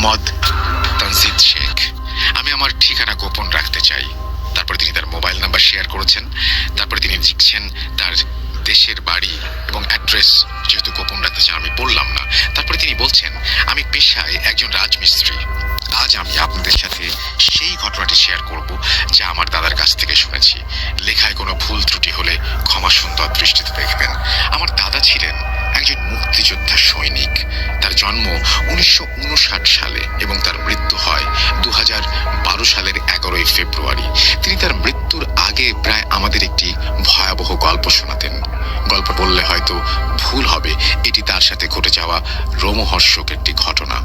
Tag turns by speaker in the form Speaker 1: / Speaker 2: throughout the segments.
Speaker 1: মোহাম্মদ তানজিদ শেখ। আমি আমার ঠিকানা গোপন রাখতে চাই। তারপরে তিনি তার মোবাইল নাম্বার শেয়ার করেছেন। তারপরে তিনি লিখছেন তার দেশের বাড়ি এবং অ্যাড্রেস যেহেতু গোপন রাখতে চান আমি বললাম না। তারপরে তিনি বলছেন, আমি পেশায় একজন রাজমিস্ত্রি। আজ আমি আপনাদের সাথে সেই ঘটনাটি শেয়ার করব যা আমার দাদার কাছ থেকে শুনেছি। লেখায় কোনো ভুল ত্রুটি হলে ক্ষমা সুন্দর দৃষ্টিতে দেখবেন। আমার দাদা ছিলেন একজন মুক্তিযোদ্ধা সৈনিক। তার জন্ম 1959 সালে এবং তার মৃত্যু হয় 2012 সালের 11 ফেব্রুয়ারি। তিনি তার মৃত্যুর আগে প্রায় আমাদের একটি ভয়াবহ গল্প শোনাতেন। গল্প বললে হয়তো ভুল হবে, এটি তার সাথে ঘটে যাওয়া রোমহর্ষক একটি ঘটনা।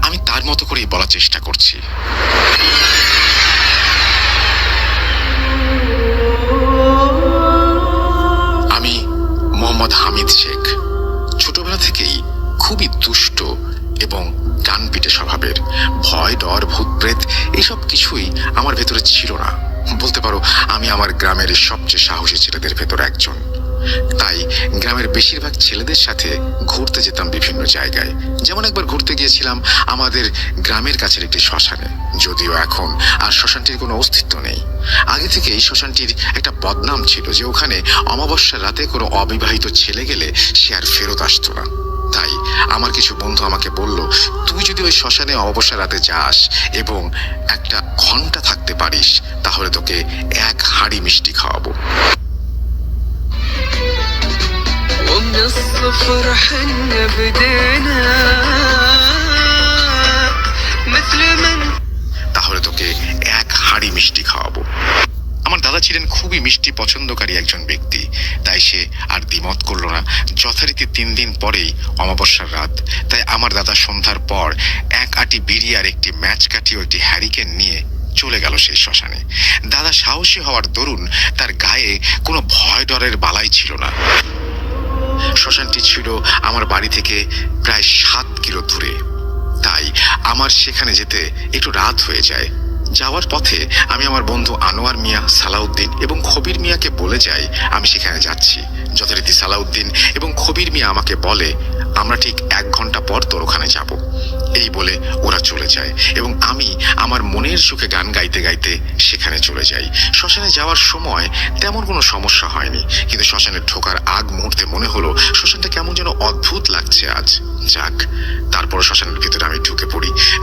Speaker 1: আমি তার মতো করেই বলার চেষ্টা করছি। আমি মোহাম্মদ হামিদ শেখ। ছোটবেলা থেকেই খুবই দুষ্ট এবং ডানপিটে স্বভাবের। ভয়, ডর, ভূত প্রেত এসব কিছুই আমার ভেতরে ছিল না। বলতে পারো আমি আমার গ্রামের সবচেয়ে সাহসী ছেলেদের ভেতর একজন। তাই গ্রামের বেশিরভাগ ছেলেদের সাথে ঘুরতে যেতাম বিভিন্ন জায়গায়। যেমন একবার ঘুরতে গিয়েছিলাম আমাদের গ্রামের কাছের একটি শ্মশানে। যদিও এখন আর শ্মশানটির কোনো অস্তিত্ব নেই। আগে থেকে এই শ্মশানটির একটা বদনাম ছিল যে ওখানে অমাবস্যার রাতে কোনো অবিবাহিত ছেলে গেলে সে আর ফেরত আসতো না। তাই আমার কিছু বন্ধু আমাকে বলল, তুই যদি ওই শ্মশানে অমাবস্যার রাতে যাস এবং একটা ঘন্টা থাকতে পারিস তাহলে তোকে 1 হাঁড়ি মিষ্টি খাওয়াবো।
Speaker 2: ومن الصفر حنا بدينا مثل من
Speaker 1: তাহলে তোকে 1 হাঁড়ি মিষ্টি খাওয়াবো। আমার দাদা ছিলেন খুবই মিষ্টি পছন্দকারী একজন ব্যক্তি। তাই সে আর দ্বিমত করলো না। যথারীতি 3 দিন পরেই অমাবস্যার রাত। তাই আমার দাদা সন্ধ্যার পর 1 আটি বিড়ি আর একটি ম্যাচ কাঠি ও একটি হ্যারিকেন নিয়ে চলে গেল সেই শ্মশানে। দাদা সাহসী হওয়ার দরুন তার গায়ে কোনো ভয় ডরের বালাই ছিল না। শ্মশানটি ছিল আমার বাড়ি থেকে প্রায় 7 কিলো দূরে। তাই আমার সেখানে যেতে একটু রাত হয়ে যায়। যাওয়ার পথে আমি আমার বন্ধু আনোয়ার মিয়া, সালাউদ্দিন এবং খবির মিয়াকে বলে যাই আমি সেখানে যাচ্ছি। যথারীতি সালাউদ্দিন এবং খবির মিয়া আমাকে বলে, আমরা ঠিক 1 ঘন্টা পর তোর ওখানে যাব। এই বলে ওরা চলে যায় এবং আমি আমার মনের সুখে গান গাইতে গাইতে সেখানে চলে যাই। শ্মশানে যাওয়ার সময় তেমন কোনো সমস্যা হয়নি, কিন্তু শ্মশানে ঢোকার আগ মুহূর্তে মনে হলো শ্মশানটা কেমন যেন অদ্ভুত লাগছে আজ। যাক, তারপর শ্মশানের ভিতরে আমি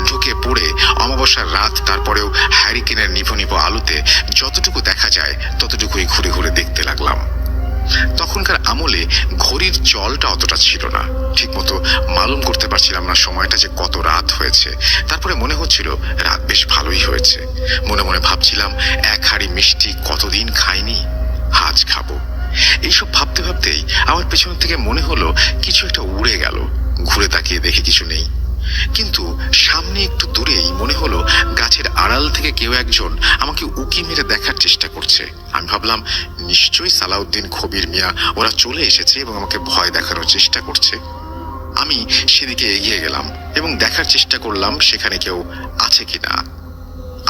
Speaker 1: ঢুকে পড়ে অমাবস্যার রাত, তারপরেও হ্যারিকেনের নিভো নিভো আলোতে যতটুকু দেখা যায় ততটুকুই ঘুরে ঘুরে দেখতে লাগলাম। তখনকার আমলে ঘড়ির জলটা অতটা ছিল না, ঠিকমতো মালুম করতে পারছিলাম না সময়টা যে কত রাত হয়েছে। তারপরে মনে হচ্ছিল রাত বেশ ভালোই হয়েছে। মনে মনে ভাবছিলাম 1 হাঁড়ি মিষ্টি কতদিন খাইনি, আজ খাবো। এইসব ভাবতে ভাবতেই আমার পেছন থেকে মনে হলো কিছু একটা উড়ে গেল। ঘুরে তাকিয়ে দেখি কিছু নেই, কিন্তু সামনে একটু দূরেই মনে হলো গাছের আড়াল থেকে কেউ একজন আমাকে উকি মেরে দেখার চেষ্টা করছে। আমি ভাবলাম নিশ্চয়ই সালাউদ্দিন, খবির মিয়া ওরা চলে এসেছে এবং আমাকে ভয় দেখানোর চেষ্টা করছে। আমি সেদিকে এগিয়ে গেলাম এবং দেখার চেষ্টা করলাম সেখানে কেউ আছে কিনা।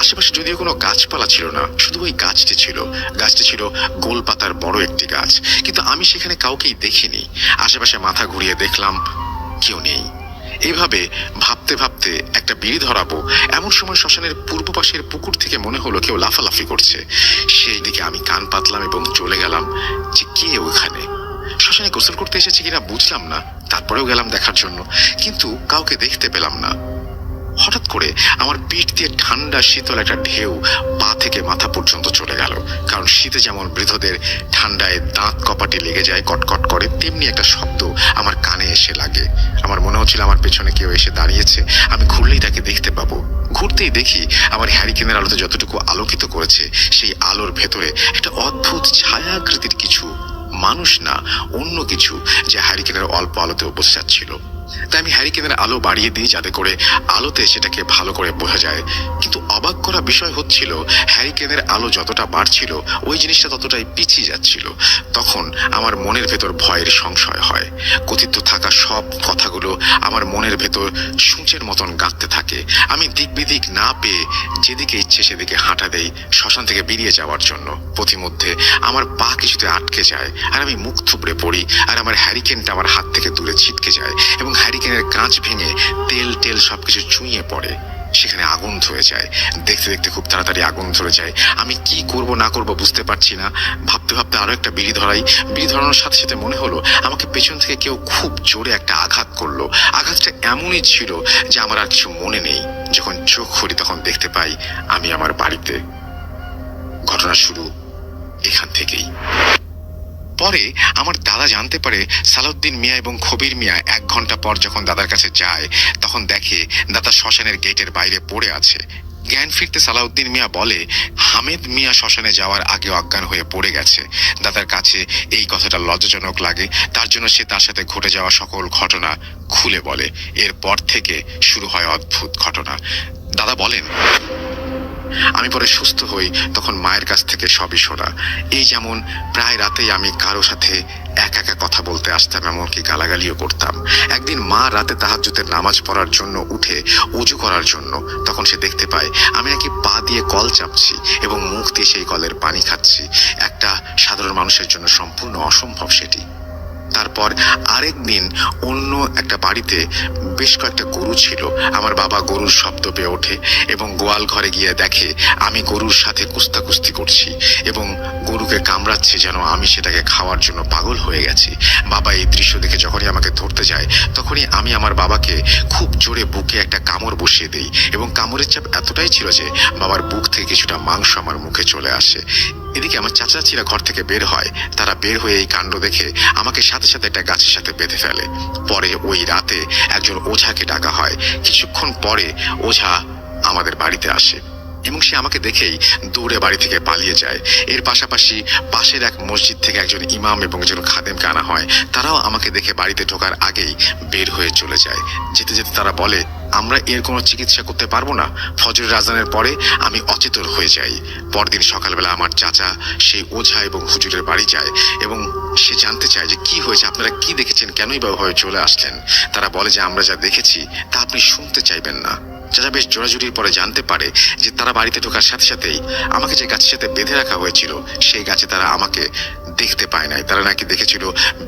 Speaker 1: আশেপাশে যদিও কোনো গাছপালা ছিল না, শুধু ওই গাছটি ছিল। গাছটি ছিল গোল পাতার বড় একটি গাছ, কিন্তু আমি সেখানে কাউকেই দেখিনি। আশেপাশে মাথা ঘুরিয়ে দেখলাম কেউ নেই। এইভাবে ভাবতে ভাবতে একটা বিড়ি ধরাবো এমন সময় শ্মশানের পূর্ব পাশের পুকুর থেকে মনে হলো কেউ লাফালাফি করছে। সেই দিকে আমি কান পাতলাম এবং চলে গেলাম যে কে ওখানে। শ্মশানে গোসল করতে এসেছে কিনা বুঝলাম না, তারপরেও গেলাম দেখার জন্য, কিন্তু কাউকে দেখতে পেলাম না। হঠাৎ করে আমার পিঠ দিয়ে ঠান্ডা শীতল একটা ঢেউ পা থেকে মাথা পর্যন্ত চলে গেল। কারণ শীতে যেমন বৃদ্ধদের ঠান্ডায় দাঁত কপাটে লেগে যায় কটকট করে, তেমনি একটা শব্দ আমার কানে এসে লাগে। আমার মনে হচ্ছিল আমার পেছনে কেউ এসে দাঁড়িয়েছে, আমি ঘুরলেই তাকে দেখতে পাবো। ঘুরতেই দেখি আমার হ্যারিকেনের আলোতে যতটুকু আলোকিত করেছে সেই আলোর ভেতরে একটা অদ্ভুত ছায়াকৃতির কিছু, মানুষ না অন্য কিছু, যা হ্যারিকেনের অল্প আলোতেও বোঝা যাচ্ছিল। তাই আমি হ্যারিকেনের আলো বাড়িয়ে দিই যাতে করে আলোতে সেটাকে ভালো করে বোঝা যায়। কিন্তু অবাক করা বিষয় হচ্ছিল হ্যারিকেনের আলো যতটা বাড়ছিল ওই জিনিসটা ততটাই পিছিয়ে যাচ্ছিল। তখন আমার মনের ভেতর ভয়ের সংশয় হয়। কথিত থাকা সব কথাগুলো আমার মনের ভেতর সূচের মতন গাঁথতে থাকে। আমি দিক বিদিক না পেয়ে যেদিকে ইচ্ছে সেদিকে হাঁটা দেই শ্মশান থেকে বেরিয়ে যাওয়ার জন্য। পথিমধ্যে আমার পা কিছুতে আটকে যায় আর আমি মুখ থুবড়ে পড়ি, আর আমার হ্যারিকেনটা আমার হাত থেকে দূরে ছিটকে যায় এবং হ্যারিকেনের কাঁচ ভেঙে তেল টেল সবকিছু চুইয়ে পড়ে। সেখানে আগুন ধরে যায়। দেখতে দেখতে খুব তাড়াতাড়ি আগুন ধরে যায়। আমি কি করব না করব বুঝতে পারছি না। ভাবতে ভাবতে আরো একটা বিড়ি ধরাই। বিড়ি ধরানোর সাথে সাথে মনে হলো আমাকে পেছন থেকে কেউ খুব জোরে একটা আঘাত করলো। আঘাতটা এমনই ছিল যে আমার আর কিছু মনে নেই। যখন চোখ খুলি তখন দেখতে পাই আমি আমার বাড়িতে। ঘটনা শুরু এখান থেকেই। পরে আমার দাদা জানতে পারে সালাউদ্দিন মিয়া এবং খবির মিয়া 1 ঘন্টা পর যখন দাদার কাছে যায় তখন দেখে দাদা শ্মশানের গেটের বাইরে পড়ে আছে। জ্ঞান ফিরতে সালাউদ্দিন মিয়া বলে হামেদ মিয়া শ্মশানে যাওয়ার আগে অজ্ঞান হয়ে পড়ে গেছে। দাদার কাছে এই কথাটা লজ্জাজনক লাগে, তার জন্য সে তার সাথে ঘটে যাওয়া সকল ঘটনা খুলে বলে। এরপর থেকে শুরু হয় অদ্ভুত ঘটনা। দাদা বলেন, আমি পরে সুস্থ হই তখন মায়ের কাছ থেকে সবই শোনা। এই যেমন প্রায় রাতেই আমি কারো সাথে একা একা কথা বলতে আসতাম, এমনকি গালাগালিও করতাম। একদিন মা রাতে তাহাজ্জুদের নামাজ পড়ার জন্য উঠে উজু করার জন্য, তখন সে দেখতে পায় আমি নাকি পা দিয়ে কল চাপছি এবং মুখ দিয়ে সেই কলের পানি খাচ্ছি। একটা সাধারণ মানুষের জন্য সম্পূর্ণ অসম্ভব সেটি। তারপর আরেক দিন অন্য একটা বাড়িতে বেশ কয়েকটা গরু ছিল। আমার বাবা গরুর শব্দ পেয়ে ওঠে এবং গোয়াল ঘরে গিয়ে দেখে আমি গরুর সাথে কুস্তাকুস্তি করছি এবং গরুকে কামড়াচ্ছি যেন আমি সেটাকে খাওয়ার জন্য পাগল হয়ে গেছি। বাবা এই দৃশ্য দেখে যখনই আমাকে ধরতে যায় তখনই আমি আমার বাবাকে খুব জোরে বুকে একটা কামড় বসিয়ে দিই এবং কামড়ের চাপ এতটাই ছিল যে বাবার বুক থেকে কিছুটা মাংস আমার মুখে চলে আসে। এদিকে আমার চাচাচিরা ঘর থেকে বের হয়। তারা বের হয়ে এই কাণ্ড দেখে আমাকে সাথে সাথে একটা গাছের সাথে বেঁধে ফেলে। পরে ওই রাতে একজন ওঝাকে ডাকা হয়। কিছুক্ষণ পরে ওঝা আমাদের বাড়িতে আসে এবং সে আমাকে দেখেই দৌড়ে বাড়ি থেকে পালিয়ে যায়। এর পাশাপাশি পাশের এক মসজিদ থেকে একজন ইমাম এবং একজন খাদেমকে আনা হয়। তারাও আমাকে দেখে বাড়িতে ঢোকার আগেই বের হয়ে চলে যায়। যেতে যেতে তারা বলে, আমরা এর কোনো চিকিৎসা করতে পারবো না। ফজরের আজানের পরে আমি অচেতন হয়ে যাই। পরদিন সকালবেলা আমার চাচা সেই ওঝা এবং হুজুরের বাড়ি যায় এবং সে জানতে চায় যে কি হয়েছে, আপনারা কি দেখেছেন, কেনই বা ভাবে চলে আসলেন। তারা বলে যে আমরা যা দেখেছি তা আপনি শুনতে চাইবেন না। চাচা বেশ জোরাজুরির পরে জানতে পারে যে তারা বাড়িতে ঢোকার সাথে সাথেই আমাকে যে গাছের সাথে বেঁধে রাখা হয়েছিল সেই গাছে তারা আমাকে দেখতে পায় নাই। তারা নাকি দেখেছিল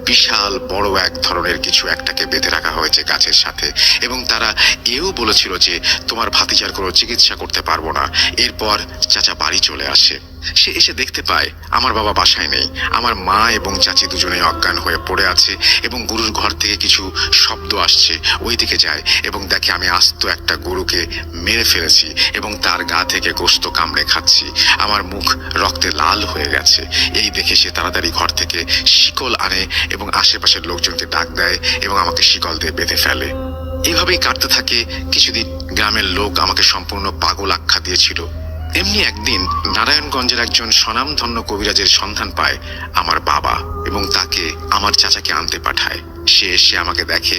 Speaker 1: বিশাল বড় এক ধরনের কিছু একটাকে বেঁধে রাখা হয়েছে গাছের সাথে এবং তারা এও বলেছিল যে তোমার ভাতিজার কোনো চিকিৎসা করতে পারবো না। এরপর চাচা বাড়ি চলে আসে। সে এসে দেখতে পায় আমার বাবা বাসায় নেই। আমার মা এবং চাচি দুজনেই অজ্ঞান হয়ে পড়ে আছে এবং গরুর ঘর থেকে কিছু শব্দ আসছে। ওই দিকে যায় এবং দেখে আমি আস্ত একটা গরুকে মেরে ফেলেছি এবং তার গা থেকে গোশত কামড়ে খাচ্ছি। আমার মুখ রক্তে লাল হয়ে গেছে। এই দেখে সে তাড়াতাড়ি ঘর থেকে শিকল আনে এবং আশেপাশের লোকজনকে ডাক দেয় এবং আমাকে শিকল দিয়ে বেঁধে ফেলে। এভাবেই কাটতে থাকে কিছুদিন। গ্রামের লোক আমাকে সম্পূর্ণ পাগল আখ্যা দিয়েছিল। এমনি একদিন নারায়ণগঞ্জের একজন স্বনামধন্য কবিরাজের সন্ধান পায় আমার বাবা এবং তাকে আমার চাচাকে আনতে পাঠায়। সে এসে আমাকে দেখে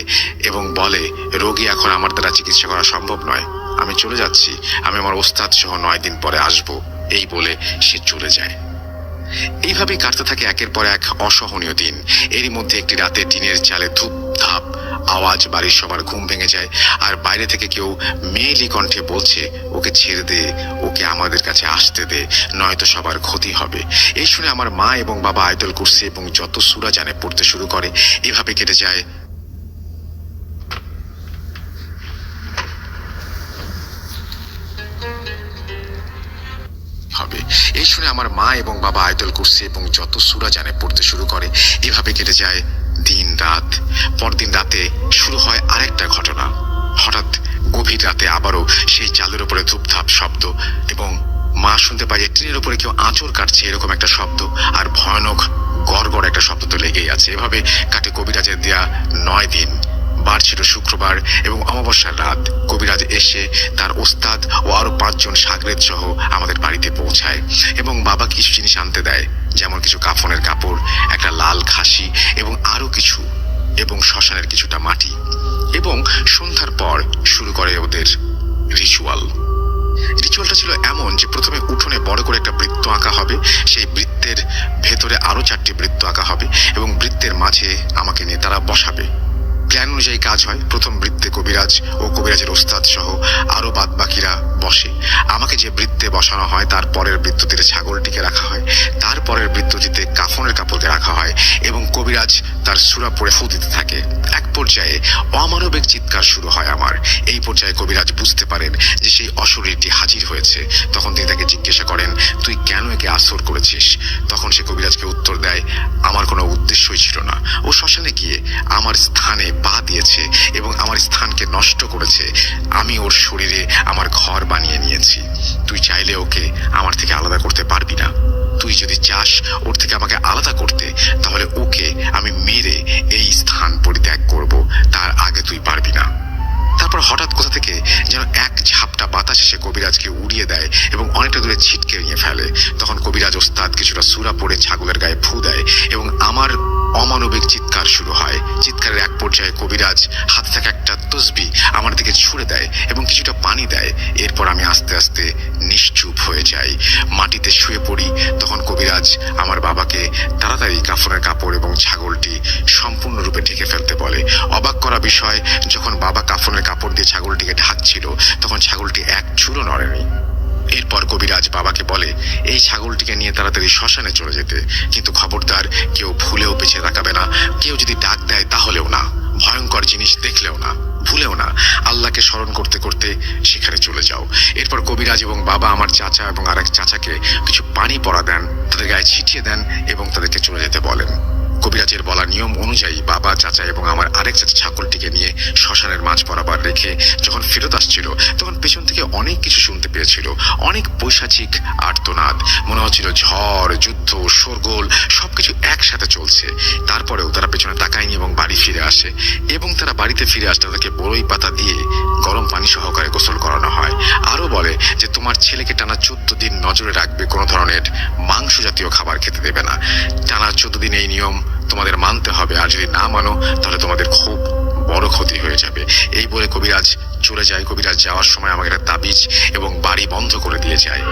Speaker 1: এবং বলে, রোগী এখন আমার দ্বারা চিকিৎসা করা সম্ভব নয়, আমি চলে যাচ্ছি, আমি আমার ওস্তাদ সহ 9 দিন পরে আসবো। এই বলে সে চলে যায়। এইভাবেই কাটতে থাকে একের পর এক অসহনীয় দিন। এরই মধ্যে একটি রাতে টিনের চালে ধূপ ধাপ আওয়াজ, বাড়ির সবার ঘুম ভেঙে যায়। আর বাইরে থেকে কেউ মেয়েলি কণ্ঠে বলছে, ওকে ছেড়ে দে, ওকে আমাদের কাছে আসতে দে, নয়তো সবার ক্ষতি হবে। এই শুনে আমার মা এবং বাবা আয়তুল কুরসি এবং যত সূরা জানে পড়তে শুরু করে। এভাবে কেটে যায় হবে। এই শুনে আমার মা এবং বাবা আয়তুল কুরসি এবং যত সূরা জানে পড়তে শুরু করে। এভাবে কেটে যায় দিন রাত। পরদিন রাতে শুরু হয় আরেকটা ঘটনা। হঠাৎ গভীর রাতে আবারও সেই চালের উপরে ধূপধাপ শব্দ এবং মা শুনতে পায় টিনের উপরে কেউ আঁচড় কাটছে, এরকম একটা শব্দ। আর ভয়ানক গড়গড় একটা শব্দ তো লেগেই আছে। এভাবে কাটে কবিরাজের দেয়া 9 দিন। বার ছিল শুক্রবার এবং অমাবস্যার রাত। কবিরাজ এসে তার ওস্তাদ ও আরো 5 জন সাগরেদ সহ আমাদের বাড়িতে পৌঁছায় এবং বাবা কিছু জিনিস আনতে দেয়, যেমন কিছু কাফনের কাপড়, একটা লাল খাসি এবং আরো কিছু, এবং শ্মশানের কিছুটা মাটি। এবং সন্ধ্যার পর শুরু করে ওদের রিচুয়ালটা ছিল এমন যে প্রথমে উঠোনে বড় করে একটা বৃত্ত আঁকা হবে, সেই বৃত্তের ভেতরে আরো 4টি বৃত্ত আঁকা হবে এবং বৃত্তের মাঝে আমাকে নিয়ে তারা বসাবে। প্ল্যান অনুযায়ী কাজ হয়। প্রথম বৃত্তে কবিরাজ ও কবিরাজের ওস্তাদ সহ আরো বাদবাকিরা বসে। আমাকে যে বৃত্তে বসানো হয় তার পরের বৃত্তটিতে ছাগলটিকে রাখা হয়, তারপরের বৃত্তটিতে কাফনের কাপড়কে রাখা হয় এবং কবিরাজ তার সূরা পড়ে ফু দিতে থাকে। এক পর্যায়ে অমানবিক চিৎকার শুরু হয় আমার। এই পর্যায়ে কবিরাজ বুঝতে পারেন যে সেই অশরীরটি হাজির হয়েছে। তখন তিনি তাকে জিজ্ঞাসা করেন, তুই কেন একে আসর করেছিস? তখন সে কবিরাজকে উত্তর দেয়, আমার কোনো উদ্দেশ্যই ছিল না। ও শ্মশানে গিয়ে আমার স্থানে পা দিয়েছে এবং আমার স্থানকে নষ্ট করেছে। আমি ওর শরীরে আমার ঘর বানিয়ে নিয়েছি। তুই চাইলে ওকে আমার থেকে আলাদা করতে পারবি না। তুই যদি চাস ওর থেকে আমাকে আলাদা করতে, তাহলে ওকে আমি মেরে এই স্থান পরিত্যাগ করব, তার আগে তুই পারবি না। তারপর হঠাৎ কোথা থেকে যেন এক ঝাপটা বাতাস এসে কবিরাজকে উড়িয়ে দেয় এবং অনেকটা দূরে ছিটকে নিয়ে ফেলে। তখন কবিরাজ ওস্তাদ কিছুটা সূরা পড়ে ছাগলের গায়ে ফু দেয় এবং আমার অমানবিক চিৎকার শুরু হয়। চিৎকারের এক পর্যায়ে কবিরাজ হাতে থাকা একটা তসবি আমার দিকে ছুড়ে দেয় এবং কিছুটা পানি দেয়। এরপর আমি আস্তে আস্তে নিশ্চুপ হয়ে যাই, মাটিতে শুয়ে পড়ি। তখন কবিরাজ আমার বাবাকে তাড়াতাড়ি কাফনের কাপড় এবং ছাগলটি সম্পূর্ণরূপে ঢেকে ফেলতে বলে। অবাক করা বিষয়, যখন বাবা কাফনের কাপড় দিয়ে ছাগলটিকে ঢাকছিল তখন ছাগলটি এক চুলও নড়েনি। এরপর কবিরাজ বাবাকে বলে এই ছাগলটিকে নিয়ে তাড়াতাড়ি শ্মশানে চলে যেতে, কিন্তু খবরদার কেউ ভুলেও পেছে তাকাবে না, কেউ যদি ডাক দেয় তাহলেও না, ভয়ঙ্কর জিনিস দেখলেও না, ভুলেও না। আল্লাহকে স্মরণ করতে করতে সেখানে চলে যাও। এরপর কবিরাজ এবং বাবা আমার চাচা এবং আরেক চাচাকে কিছু পানি পড়া দেন, তাদের গায়ে ছিটিয়ে দেন এবং তাদেরকে চলে যেতে বলেন। কবিরাজের বলা নিয়ম অনুযায়ী বাবা, চাচা এবং আমার আরেক চাচা ছাগলটিকে নিয়ে শ্মশানের মাঝ বরাবর রেখে যখন ফেরত আসছিল তখন পেছন থেকে অনেক কিছু শুনতে পেয়েছিল। অনেক পৈশাচিক আর্তনাদ, মনে হচ্ছিল ঝড়, যুদ্ধ, শোরগোল সবকিছু একসাথে চলছে। তারপরেও তারা পেছনে তাকায়নি এবং বাড়ি ফিরে আসে। এবং তারা বাড়িতে ফিরে আসলে তাদেরকে বড়ই পাতা দিয়ে গরম পানি সহকারে গোসল করানো হয়। আরো বলে যে তোমার ছেলেকে টানা 14 দিন নজরে রাখবে, কোনো ধরনের মাংস জাতীয় খাবার খেতে দেবে না। টানা 14 দিন এই নিয়ম তোমাদের মানতে হবে, আর যদি না মানো তাহলে তোমাদের খুব বড় ক্ষতি হয়ে যাবে। এই বলে কবিরাজ চলে যায়। কবিরাজ যাওয়ার সময় আমাকে একটা তাবিজ এবং বাড়ি বন্ধ করে দিয়ে যায়।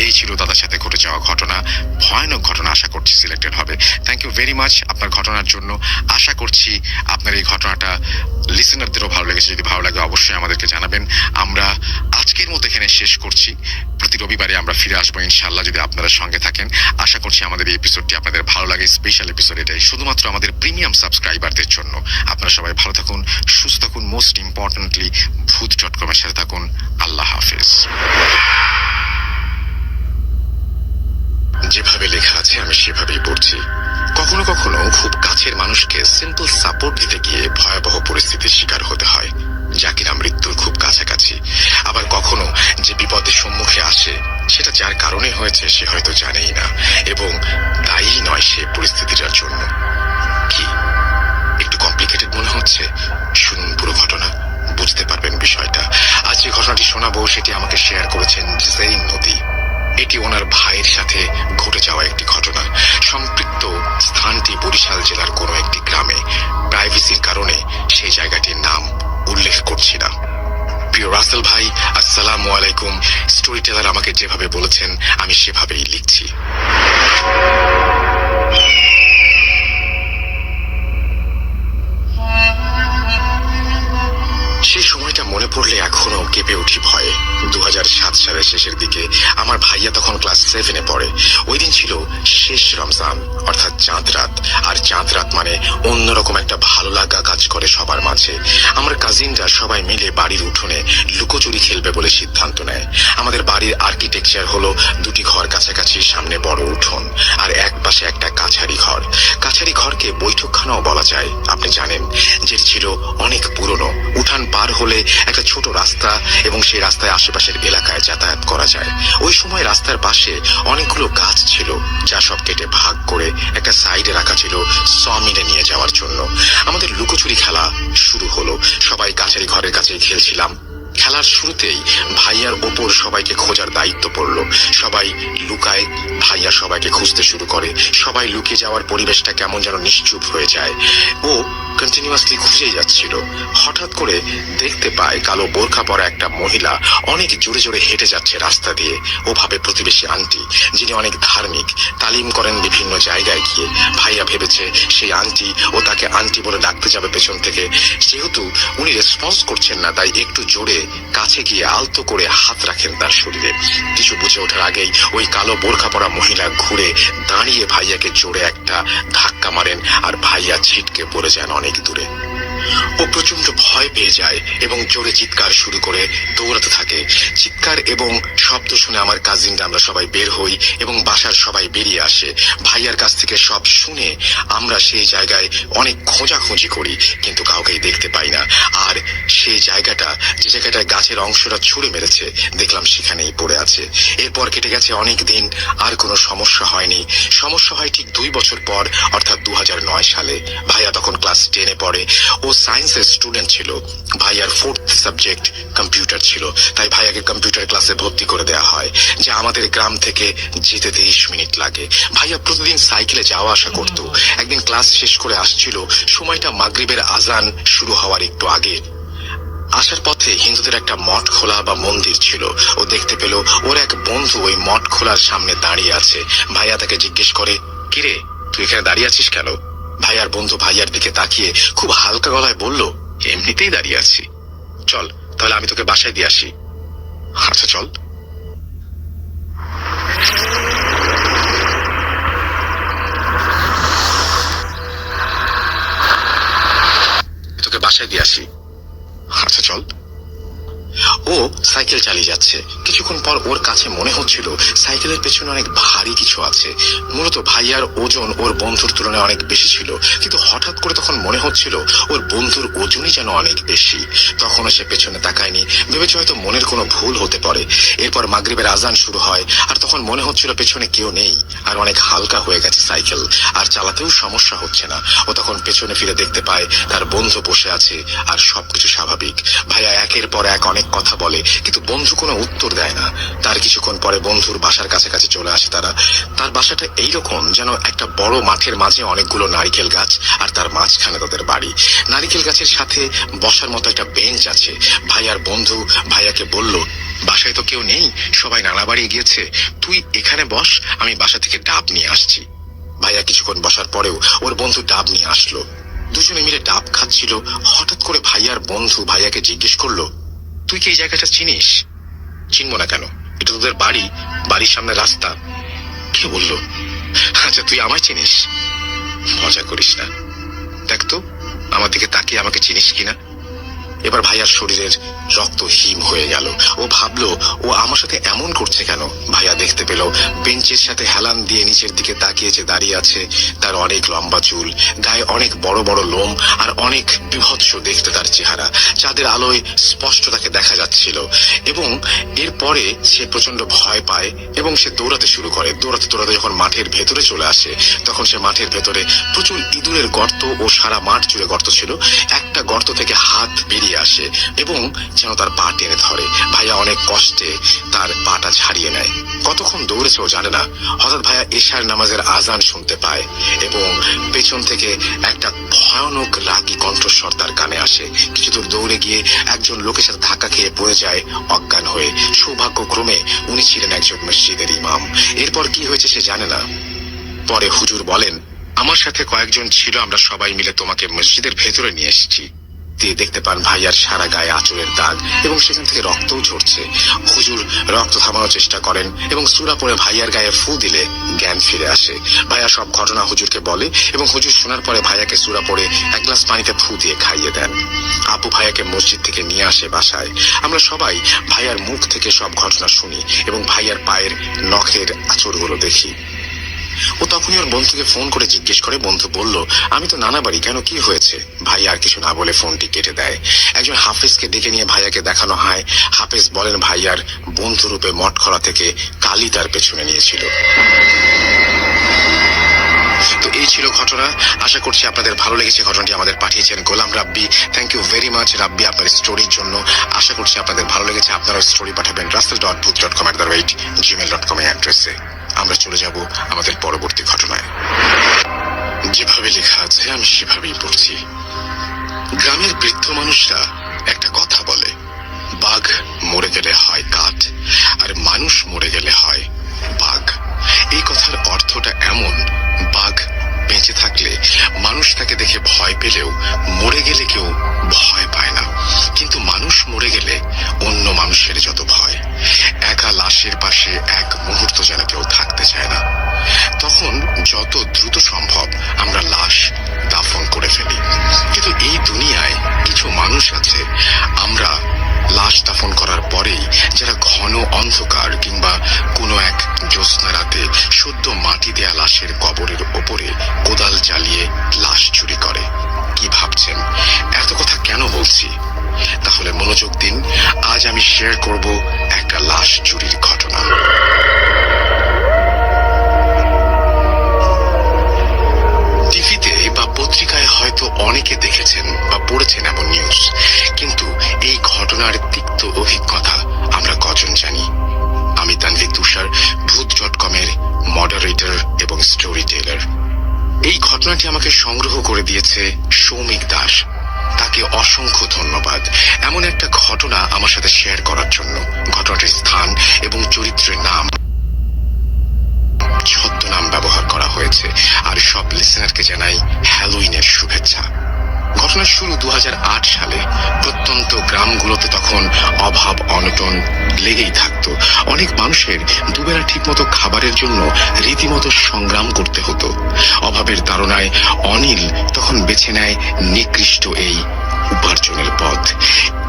Speaker 1: এই ছিল দাদার সাথে ঘটে যাওয়া ঘটনা, ভয়ানক ঘটনা। আশা করছি সিলেক্টেড হবে। থ্যাংক ইউ ভেরি মাচ আপনার ঘটনার জন্য। আশা করছি আপনার এই ঘটনাটা লিসেনারদেরও ভালো লেগেছে। যদি ভালো লাগে অবশ্যই আমাদেরকে জানাবেন। আমরা আজকের মতো এখানে শেষ করছি। প্রতি রবিবারে আমরা ফিরে আসবো ইনশাআল্লাহ, যদি আপনারা সঙ্গে থাকেন। আশা করছি আমাদের এই এপিসোডটি আপনাদের ভালো লাগে। স্পেশাল এপিসোড এটাই শুধুমাত্র আমাদের প্রিমিয়াম সাবস্ক্রাইবারদের জন্য। আপনারা সবাই ভালো থাকুন, সুস্থ থাকুন, মোস্ট ইম্পর্টেন্টলি ভূত.com এর সাথে থাকুন। আল্লাহ হাফেজ। যেভাবে লেখা আছে আমি সেভাবেই পড়ছি। কখনো কখনো খুব কাছের মানুষকে সিম্পল সাপোর্ট দিতে গিয়ে ভয়াবহ পরিস্থিতির শিকার হতে হয়, যা কিনা মৃত্যুর খুব কাছাকাছি। আবার কখনো যে বিপদের সম্মুখে আসে সেটা যার কারণে হয়েছে সে হয়তো জানেই না এবং দায়ী নয় সে পরিস্থিতিটার জন্য। কি একটু কমপ্লিকেটেড মনে হচ্ছে? শুনুন পুরো ঘটনা, বুঝতে পারবেন বিষয়টা। আজ যে ঘটনাটি শোনাবো সেটি আমাকে শেয়ার করেছেন জেইন নদী। এটি ওনার ভাইয়ের সাথে ঘটে যাওয়া একটি ঘটনা। সম্পৃক্ত স্থানটি বরিশাল জেলার কোনো একটি গ্রামে। প্রাইভেসির কারণে সেই জায়গাটির নাম উল্লেখ করছি না। প্রিয় রাসেল ভাই, আসসালামু আলাইকুম। স্টোরি টেলার আমাকে যেভাবে বলেছেন আমি সেভাবেই লিখছি। সেই সময়টা মনে পড়লে এখনো কেঁপে উঠি ভয়ে। 2007 সালের শেষের দিকে আমার ভাইয়া তখন ক্লাস 7-এ পড়ে। ওই দিন ছিল শেষ রমজান, অর্থাৎ চাঁদ রাত। আর চাঁদ রাত মানে অন্যরকম একটা ভালো লাগা কাজ করে সবার মাঝে। আমার কাজিনরা সবাই মিলে বাড়ির উঠোনে লুকোচুরি খেলবে বলে সিদ্ধান্ত নেয়। আমাদের বাড়ির আর্কিটেকচার হলো দুটি ঘর কাছাকাছি, সামনে বড় উঠোন আর এক পাশে একটা কাছারি ঘর। কাছারি ঘরকে বৈঠকখানাও বলা যায়। আপনি জানেন যে ছিল অনেক পুরনো। উঠান পার হলে একটা ছোট রাস্তা এবং সেই রাস্তায় আশেপাশের এলাকায় যাতায়াত করা যায়। ওই সময় রাস্তার পাশে অনেকগুলো গাছ ছিল, যা সব কেটে ভাগ করে একটা সাইডে রাখা ছিল সমিলে নিয়ে যাওয়ার জন্য। আমাদের লুকোচুরি খেলা শুরু হলো। সবাই কাছারি ঘরের কাছে খেলছিলাম। খেলার শুরুতেই ভাইয়ার ওপর সবাইকে খোঁজার দায়িত্ব পড়লো। সবাই লুকায়, ভাইয়া সবাইকে খুঁজতে শুরু করে। সবাই লুকিয়ে যাওয়ার পরিবেশটা কেমন যেন নিশ্চুপ হয়ে যায়। ও কন্টিনিউয়াসলি খুঁজেই যাচ্ছিল। হঠাৎ করে দেখতে পায় কালো বোরখা পরা একটা মহিলা অনেক জোরে জোরে হেঁটে যাচ্ছে রাস্তা দিয়ে। ও ভাবে প্রতিবেশী আন্টি, যিনি অনেক ধার্মিক, তালিম করেন বিভিন্ন জায়গায় গিয়ে। ভাইয়া ভেবেছে সেই আন্টি, ও তাকে আন্টি বলে ডাকতে যাবে পেছন থেকে। যেহেতু উনি রেসপন্স করছেন না, তাই একটু জোরে কাছে গিয়ে আলতো করে হাত রাখেন তার শরীরে। কিছু বুঝে ওঠার আগেই ওই কালো বোরখা পরা মহিলা ঘুরে দাঁড়িয়ে ভাইয়াকে জোরে একটা ধাক্কা মারেন, আর ভাইয়া ছিটকে পড়ে যান অনেক দূরে। ও প্রচন্ড ভয় পেয়ে যায় এবং জোরে চিৎকার শুরু করে দৌড়াতে থাকে। চিৎকার এবং শব্দ শুনে আমার কাজিনরা আমরা সবাই বের হই এবং বাসার সবাই বেরিয়ে আসে। ভাইয়ার কাছ থেকে সব শুনে আমরা সেই জায়গায় অনেক খোঁজাখুঁজি করি, কিন্তু কাউকেই দেখতে পাই না। আর সেই জায়গাটা, যে জায়গাটায় গাছের অংশটা ছুঁড়ে মেরেছে, দেখলাম সেখানেই পড়ে আছে। এরপর কেটে গেছে অনেক দিন, আর কোনো সমস্যা হয়নি। সমস্যা হয় ঠিক 2 বছর পর, অর্থাৎ 2009 সালে। ভাইয়া তখন ক্লাস 10-এ পড়ে। ও সায়েন্সের স্টুডেন্ট ছিল। ভাইয়ার 4th সাবজেক্ট কম্পিউটার ছিল, তাই ভাইয়াকে কম্পিউটার ক্লাসে ভর্তি করে দেওয়া হয়, যা আমাদের গ্রাম থেকে যেতে 30 মিনিট লাগে। ভাইয়া প্রতিদিন সাইকেলে যাওয়া আসা করত। একদিন ক্লাস শেষ করে আসছিল, সময়টা মাগরিবের আজান শুরু হওয়ার একটু আগে। আসার পথে হিন্দুদের একটা মঠ খোলা বা মন্দির ছিল। ও দেখতে পেল ওর এক বন্ধু ওই মঠ খোলার সামনে দাঁড়িয়ে আছে। ভাইয়া তাকে জিজ্ঞেস করে, কিরে তুই এখানে দাঁড়িয়ে আছিস কেন? ভাইয়ার বন্ধু ভাইয়ার দিকে তাকিয়ে খুব হালকা গলায় বলল, এমনিতেই দাঁড়িয়ে আছি। চল তাহলে আমি তোকে বাসায় দিয়ে আসি। আচ্ছা চল। তোকে বাসায় দিয়ে আসি। আচ্ছা চল। ও সাইকেল চালিয়ে যাচ্ছে। কিছুক্ষণ পর ওর কাছে মনে হচ্ছিল সাইকেলের পেছনে অনেক ভারী কিছু আছে। মূলত ভাইয়ার ওজন ওর বন্ধুর তুলনায় অনেক বেশি ছিল, কিন্তু হঠাৎ করে তখন মনে হচ্ছিল ওর বন্ধুর ওজনই যেন অনেক বেশি। তখনও সে পেছনে তাকায়নি, ভেবেছে হয়তো মনের কোনো ভুল হতে পারে। এরপর মাগরিবের আজান শুরু হয়, আর তখন মনে হচ্ছিল পেছনে কেউ নেই, আর অনেক হালকা হয়ে গেছে সাইকেল, আর চালাতেও সমস্যা হচ্ছে না। ও তখন পেছনে ফিরে দেখতে পায় তার বন্ধু বসে আছে, আর সবকিছু স্বাভাবিক। ভাইয়া একের পর এক অনেক কথা বলে, কিন্তু বন্ধু কোনো উত্তর দেয় না। তার কিছুক্ষণ পরে বন্ধুর বাসার কাছাকাছি চলে আসে তারা। তার বাসাটা এইরকম যেন একটা বড় মাঠের মাঝে অনেকগুলো নারিকেল গাছ, আর তার মাঝখানে তাদের বাড়ি। নারিকেল গাছের সাথে বসার মতো একটা বেঞ্চ আছে। ভাইয়ার বন্ধু ভাইয়াকে বলল, বাসায় তো কেউ নেই, সবাই নানা বাড়ি গিয়েছে, তুই এখানে বস, আমি বাসা থেকে ডাব নিয়ে আসছি। ভাইয়া কিছুক্ষণ বসার পরেও ওর বন্ধু ডাব নিয়ে আসলো। দুজনে মিলে ডাব খাচ্ছিল। হঠাৎ করে ভাইয়ার বন্ধু ভাইয়াকে জিজ্ঞেস করলো, তুই কি এই জায়গাটা চিনিস? চিনবো না কেন, এটা তোদের বাড়ি, বাড়ির সামনে রাস্তা। কে বললো? আচ্ছা তুই আমায় চিনিস? মজা করিস না, দেখ তো আমার দিকে তাকিয়ে আমাকে চিনিস কিনা। এবার ভাইয়ার শরীরের রক্ত হিম হয়ে গেল। ও ভাবলো ও আমার সাথে এমন করছে কেন। ভাইয়া দেখতে পেল বেঞ্চের সাথে হেলান দিয়ে নিচের দিকে তাকিয়ে যে দাঁড়িয়ে আছে, তার অনেক লম্বা চুল, গায়ে অনেক বড় বড় লোম, আর অনেক বিভৎস দেখতে তার চেহারা। চাঁদের আলোয় স্পষ্ট তাকে দেখা যাচ্ছিল। এবং এরপরে সে প্রচন্ড ভয় পায় এবং সে দৌড়াতে শুরু করে। দৌড়াতে দৌড়াতে যখন মাঠের ভেতরে চলে আসে, তখন সে মাঠের ভেতরে প্রচুর ইঁদুরের গর্ত ও সারা মাঠ জুড়ে গর্ত ছিল। একটা গর্ত থেকে হাত বেরিয়ে আসে এবং যেন তার পা টেনে ধরে। ভাইয়া অনেক কষ্টে তার পাটা ছাড়িয়ে নেয়। কতক্ষণ দৌড়েছে ও জানে না। হঠাৎ ভাইয়া এশার নামাজের আজান শুনতে পায় এবং পেছন থেকে একটা ভয়ানক রাগী কণ্ঠস্বর তার কানে আসে। কিছু দূর দৌড়ে গিয়ে একজন লোকের সাথে ধাক্কা খেয়ে পড়ে যায় অজ্ঞান হয়ে। সৌভাগ্যক্রমে উনি ছিলেন একজন মসজিদের ইমাম। এরপর কি হয়েছে সে জানে না। পরে হুজুর বলেন, আমার সাথে কয়েকজন ছিল, আমরা সবাই মিলে তোমাকে মসজিদের ভেতরে নিয়ে এসেছি। দিয়ে দেখতে পান ভাইয়ার সারা গায়ে আঁচড়ের দাগ এবং সেখান থেকে রক্তও ঝরছে। হুজুর রক্ত থামানোর চেষ্টা করেন এবং সূরা পড়ে ভাইয়ার গায়ে ফু দিলে জ্ঞান ফিরে আসে। ভাইয়া সব ঘটনা হুজুরকে বলে এবং হুজুর শোনার পরে ভাইয়াকে সূরা পড়ে এক গ্লাস পানিতে ফু দিয়ে খাইয়ে দেন। আপু ভাইয়াকে মসজিদ থেকে নিয়ে আসে বাসায়। আমরা সবাই ভাইয়ার মুখ থেকে সব ঘটনা শুনি এবং ভাইয়ার পায়ের নখের আঁচড়গুলো দেখি। ও তখনই ওর বন্ধুকে ফোন করে জিজ্ঞেস করে। বন্ধু বলল, আমি তো নানা বাড়ি, কেন কি হয়েছে? ভাই আর কিছু না বলে ফোনটি কেটে দেয়। একজন হাফেজকে ডেকে নিয়ে ভাইয়াকে দেখানো হয়। হাফেজ বলেন ভাইয়ার বন্ধু রূপে মঠখরা থেকে কালী তার পেছনে নিয়েছিল। তো এই ছিল ঘটনা। আশা করছি আপনাদের ভালো লেগেছে। ঘটনাটি আমাদের পাঠিয়েছেন Golam Rabbi. Thank you very much রাব্বি আপনার স্টোরির জন্য। আশা করছি আপনাদের ভালো লেগেছে। আপনারা স্টোরি পাঠাবেন russell.booth.com@gmail.com এই অ্যাড্রেসে। আমরা চলে যাব আমাদের পরবর্তী ঘটনায়। যেভাবে লেখা আছে আমি সেভাবেই পড়ছি। গ্রামের বৃদ্ধ মানুষরা একটা কথা বলে, বাঘ মরে গেলে হয় কাঠ আর মানুষ মরে গেলে হয় বাঘ। এই কথার অর্থটা এমন, বাঘ বেঁচে থাকলে মানুষ তাকে দেখে ভয় পেলেও মরে গেলে কেউ ভয় পায় না, কিন্তু মানুষ মরে গেলে অন্য মানুষের যত ভয়। একা লাশের পাশে এক মুহূর্ত যেন কেউ থাকতে চায় না। তখন যত দ্রুত সম্ভব আমরা লাশ দাফন করে ফেলি। কিন্তু এই দুনিয়ায় কিছু মানুষ আছে, আমরা লাশ দাফন করার পরেই যারা ঘন অন্ধকার কিংবা কোনো এক জ্যোৎস্না রাতে সদ্য মাটি দেয়া লাশের কবরের ওপরে কোদাল চালিয়ে লাশ চুরি করে। কি ভাবছেন এত কথা কেন বলছি? তাহলে মনোযোগ দিন। আজ আমি শেয়ার করব একটা লাশ চুরির ঘটনা। টিভিতে বা পত্রিকায় হয়তো অনেকে দেখেছেন বা পড়েছেন এমন নিউজ, কিন্তু এই ঘটনার তিক্ত অভিজ্ঞতা আমরা কজন জানি? আমি তানভীর তুষার, ভূত.com এর মডারেটর এবং স্টোরি টেলার। এই ঘটনাটি আমাকে সংগ্রহ করে দিয়েছে সৌমিক দাস। তাকে অসংখ্য ধন্যবাদ এমন একটা ঘটনা আমার সাথে শেয়ার করার জন্য। ঘটনাটির স্থান এবং চরিত্রের নাম ছদ্মনাম ব্যবহার করা হয়েছে। আর সব লিসেনারকে জানাই হ্যালোইনের শুভেচ্ছা। ঘটনার শুরু 2008 সালে। প্রত্যন্ত গ্রামগুলোতে তখন অভাব অনটন লেগেই থাকতো। অনেক মানুষের দুবেলা ঠিকমতো খাবারের জন্য রীতিমতো সংগ্রাম করতে হতো। অভাবের তাড়নায় অনিল তখন বেছে নেয় নিকৃষ্ট এই উপার্জনের পথ।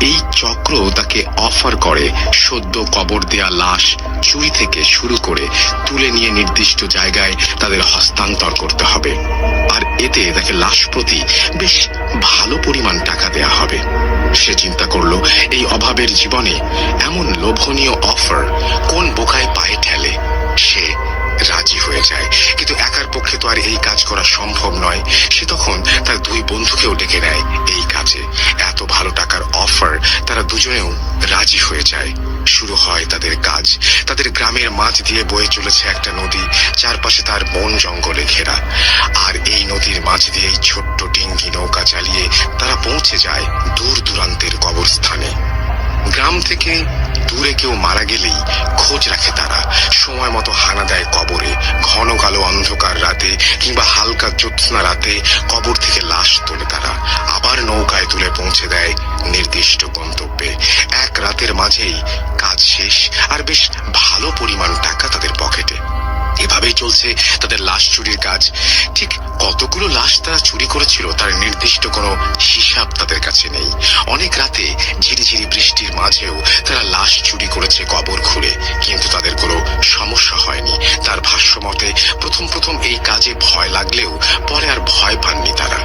Speaker 1: এই চক্র তাকে অফার করে সদ্য কবর দেয়া লাশ চুরি থেকে শুরু করে তুলে নিয়ে নির্দিষ্ট জায়গায় তাদের হস্তান্তর করতে হবে, আর এতে তাকে লাশ প্রতি বেশ ভালো পরিমাণ টাকা দেয়া হবে। সে চিন্তা করলো এই অভাবের জীবনে এমন লোভনীয় অফার কোন বোকায় পায়ে ঠেলে। সে রাজি হয়ে যায়, কিন্তু একার পক্ষে তো আর এই কাজ করা সম্ভব নয়। সে তখন তার দুই বন্ধুকেও ডেকে নেয় এই কাজে। এত ভালো টাকার অফার, তারা দুজনেও রাজি হয়ে যায়। শুরু হয় তাদের কাজ। তাদের গ্রামের মাঝ দিয়ে বয়ে চলেছে একটা নদী, চারপাশে তার বন জঙ্গলে ঘেরা। আর এই নদীর মাঝ দিয়েই ছোট্ট ডিঙ্গি নৌকা চালিয়ে তারা পৌঁছে যায় দূর দূরান্তের কবরস্থানে। গ্রাম থেকে দূরে কেউ মারা গেলেই খোঁজ রাখে তারা। সময় মতো হানা দেয় কবরে। ঘন কালো অন্ধকার রাতে কিংবা হালকা জ্যোৎস্না রাতে কবর থেকে লাশ তোলে তারা। আবার নৌকায় তুলে পৌঁছে দেয় নির্দিষ্ট গন্তব্যে। এক রাতের মাঝেই কাজ শেষ, আর বেশ ভালো পরিমাণ টাকা তাদের পকেটে। এভাবেই চলছে তাদের লাশ চুরির কাজ। ঠিক কতগুলো লাশ তারা চুরি করেছিল তার নির্দিষ্ট কোনো হিসাব তাদের কাছে নেই। অনেক রাতে ঝিরিঝিরি বৃষ্টির মাঝেও তারা লাশ চুরি করেছে কবর খুঁড়ে, কিন্তু তাদের কোনো সমস্যা হয়নি। তার ভাষ্য মতে প্রথম এই কাজে ভয় লাগলেও পরে আর ভয় পাননি তারা।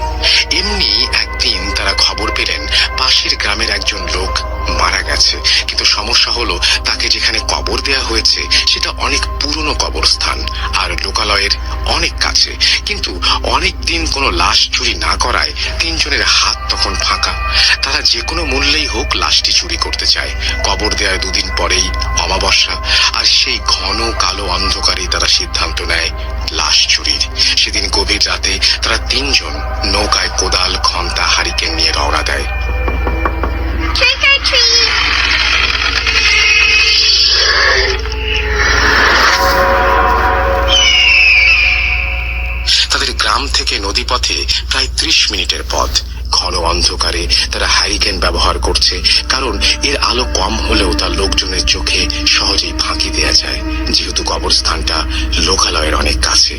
Speaker 1: এমনি একদিন তারা খবর পেলেন পাশের গ্রামের একজন লোক মারা গেছে, কিন্তু সমস্যা হলো তাকে যেখানে কবর দেয়া হয়েছে সেটা অনেক পুরনো কবরস্থান আর লোকালয়ের অনেক কাছে। কিন্তু অনেক দিন কোনো লাশ চুরি না করায় তিনজনের হাত তখন ফাঁকা। তারা যে কোনো মূল্যেই হোক লাশটি চুরি করতে চায়। কবর দেওয়ার দুদিন পরেই অমাবস্যা, আর সেই ঘন কালো অন্ধকারেই তারা সিদ্ধান্ত নেয় লাশ চুরির। সেদিন গভীর রাতে তারা তিনজন নৌকায় কোদাল, খন্তা, হারিকেন নিয়ে রওনা দেয়। তাদের গ্রাম থেকে নদীপথে প্রায় 30 মিনিটের পথ। ঘন অন্ধকারে তারা হ্যারিকেন ব্যবহার করছে, কারণ এর আলো কম হলেও তার লোকজনের চোখে সহজেই ফাঁকি দেয়া যায়, যেহেতু কবরস্থানটা লোকালয়ের অনেক কাছে।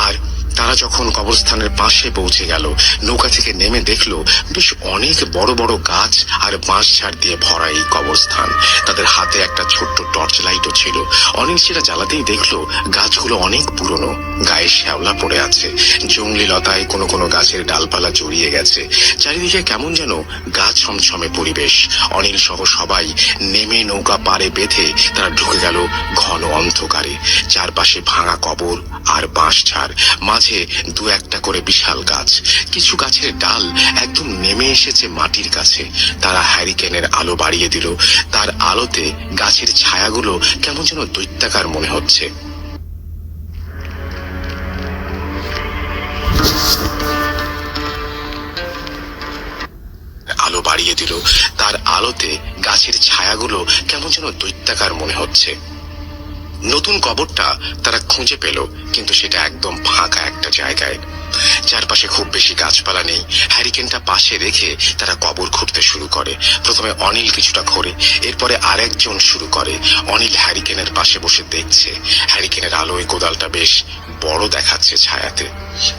Speaker 1: আর তারা যখন কবরস্থানের পাশে পৌঁছে গেল, নৌকা থেকে নেমে দেখলো বেশ অনেক বড় বড় গাছ আর বাঁশ ঝাড় দিয়ে ভরা এই কবরস্থান। তাদের হাতে একটা ছোট্ট টর্চ লাইটও ছিল। অনিল সেটা জ্বালাতেই দেখলো গাছগুলো অনেক পুরনো, গায়ে শ্যাওলা পড়ে আছে। জংলি লতায় কোনো কোনো গাছের ডালপালা জড়িয়ে গেছে। চারিদিকে কেমন যেন গা ছমছমে পরিবেশ। অনিল সহ সবাই নেমে নৌকা পাড়ে বেঁধে তারা ঢুকে গেল ঘন অন্ধকারে। চারপাশে ভাঙা কবর আর বাঁশ ঝাড়, মাঝে মাঝে দু একটা করে বিশাল গাছ, কিছু গাছের ডাল একদম নেমে এসেছে মাটির কাছে। তারা হ্যারিকেনের আলো বাড়িয়ে দিল, তার আলোতে গাছের ছায়াগুলো কেমন যেন দৈত্যাকার মনে হচ্ছে। আলো বাড়িয়ে দিল, তার আলোতে গাছের ছায়াগুলো কেমন যেন দৈত্যাকার মনে হচ্ছে। নতুন কবরটা তারা খুঁজে পেল, কিন্তু সেটা একদম ফাঁকা একটা জায়গায়। চারপাশে খুব বেশি গাছপালা নেই। হ্যারিকেনটা পাশে রেখে তারা কবর খুঁড়তে শুরু করে। প্রথমে অনিল কিছুটা খোঁড়ে, এরপরে আরেকজন শুরু করে। অনিল হ্যারিকেনের পাশে বসে দেখছে। হ্যারিকেনের আলোয় কোদালটা বেশ বড় দেখাচ্ছে ছায়াতে।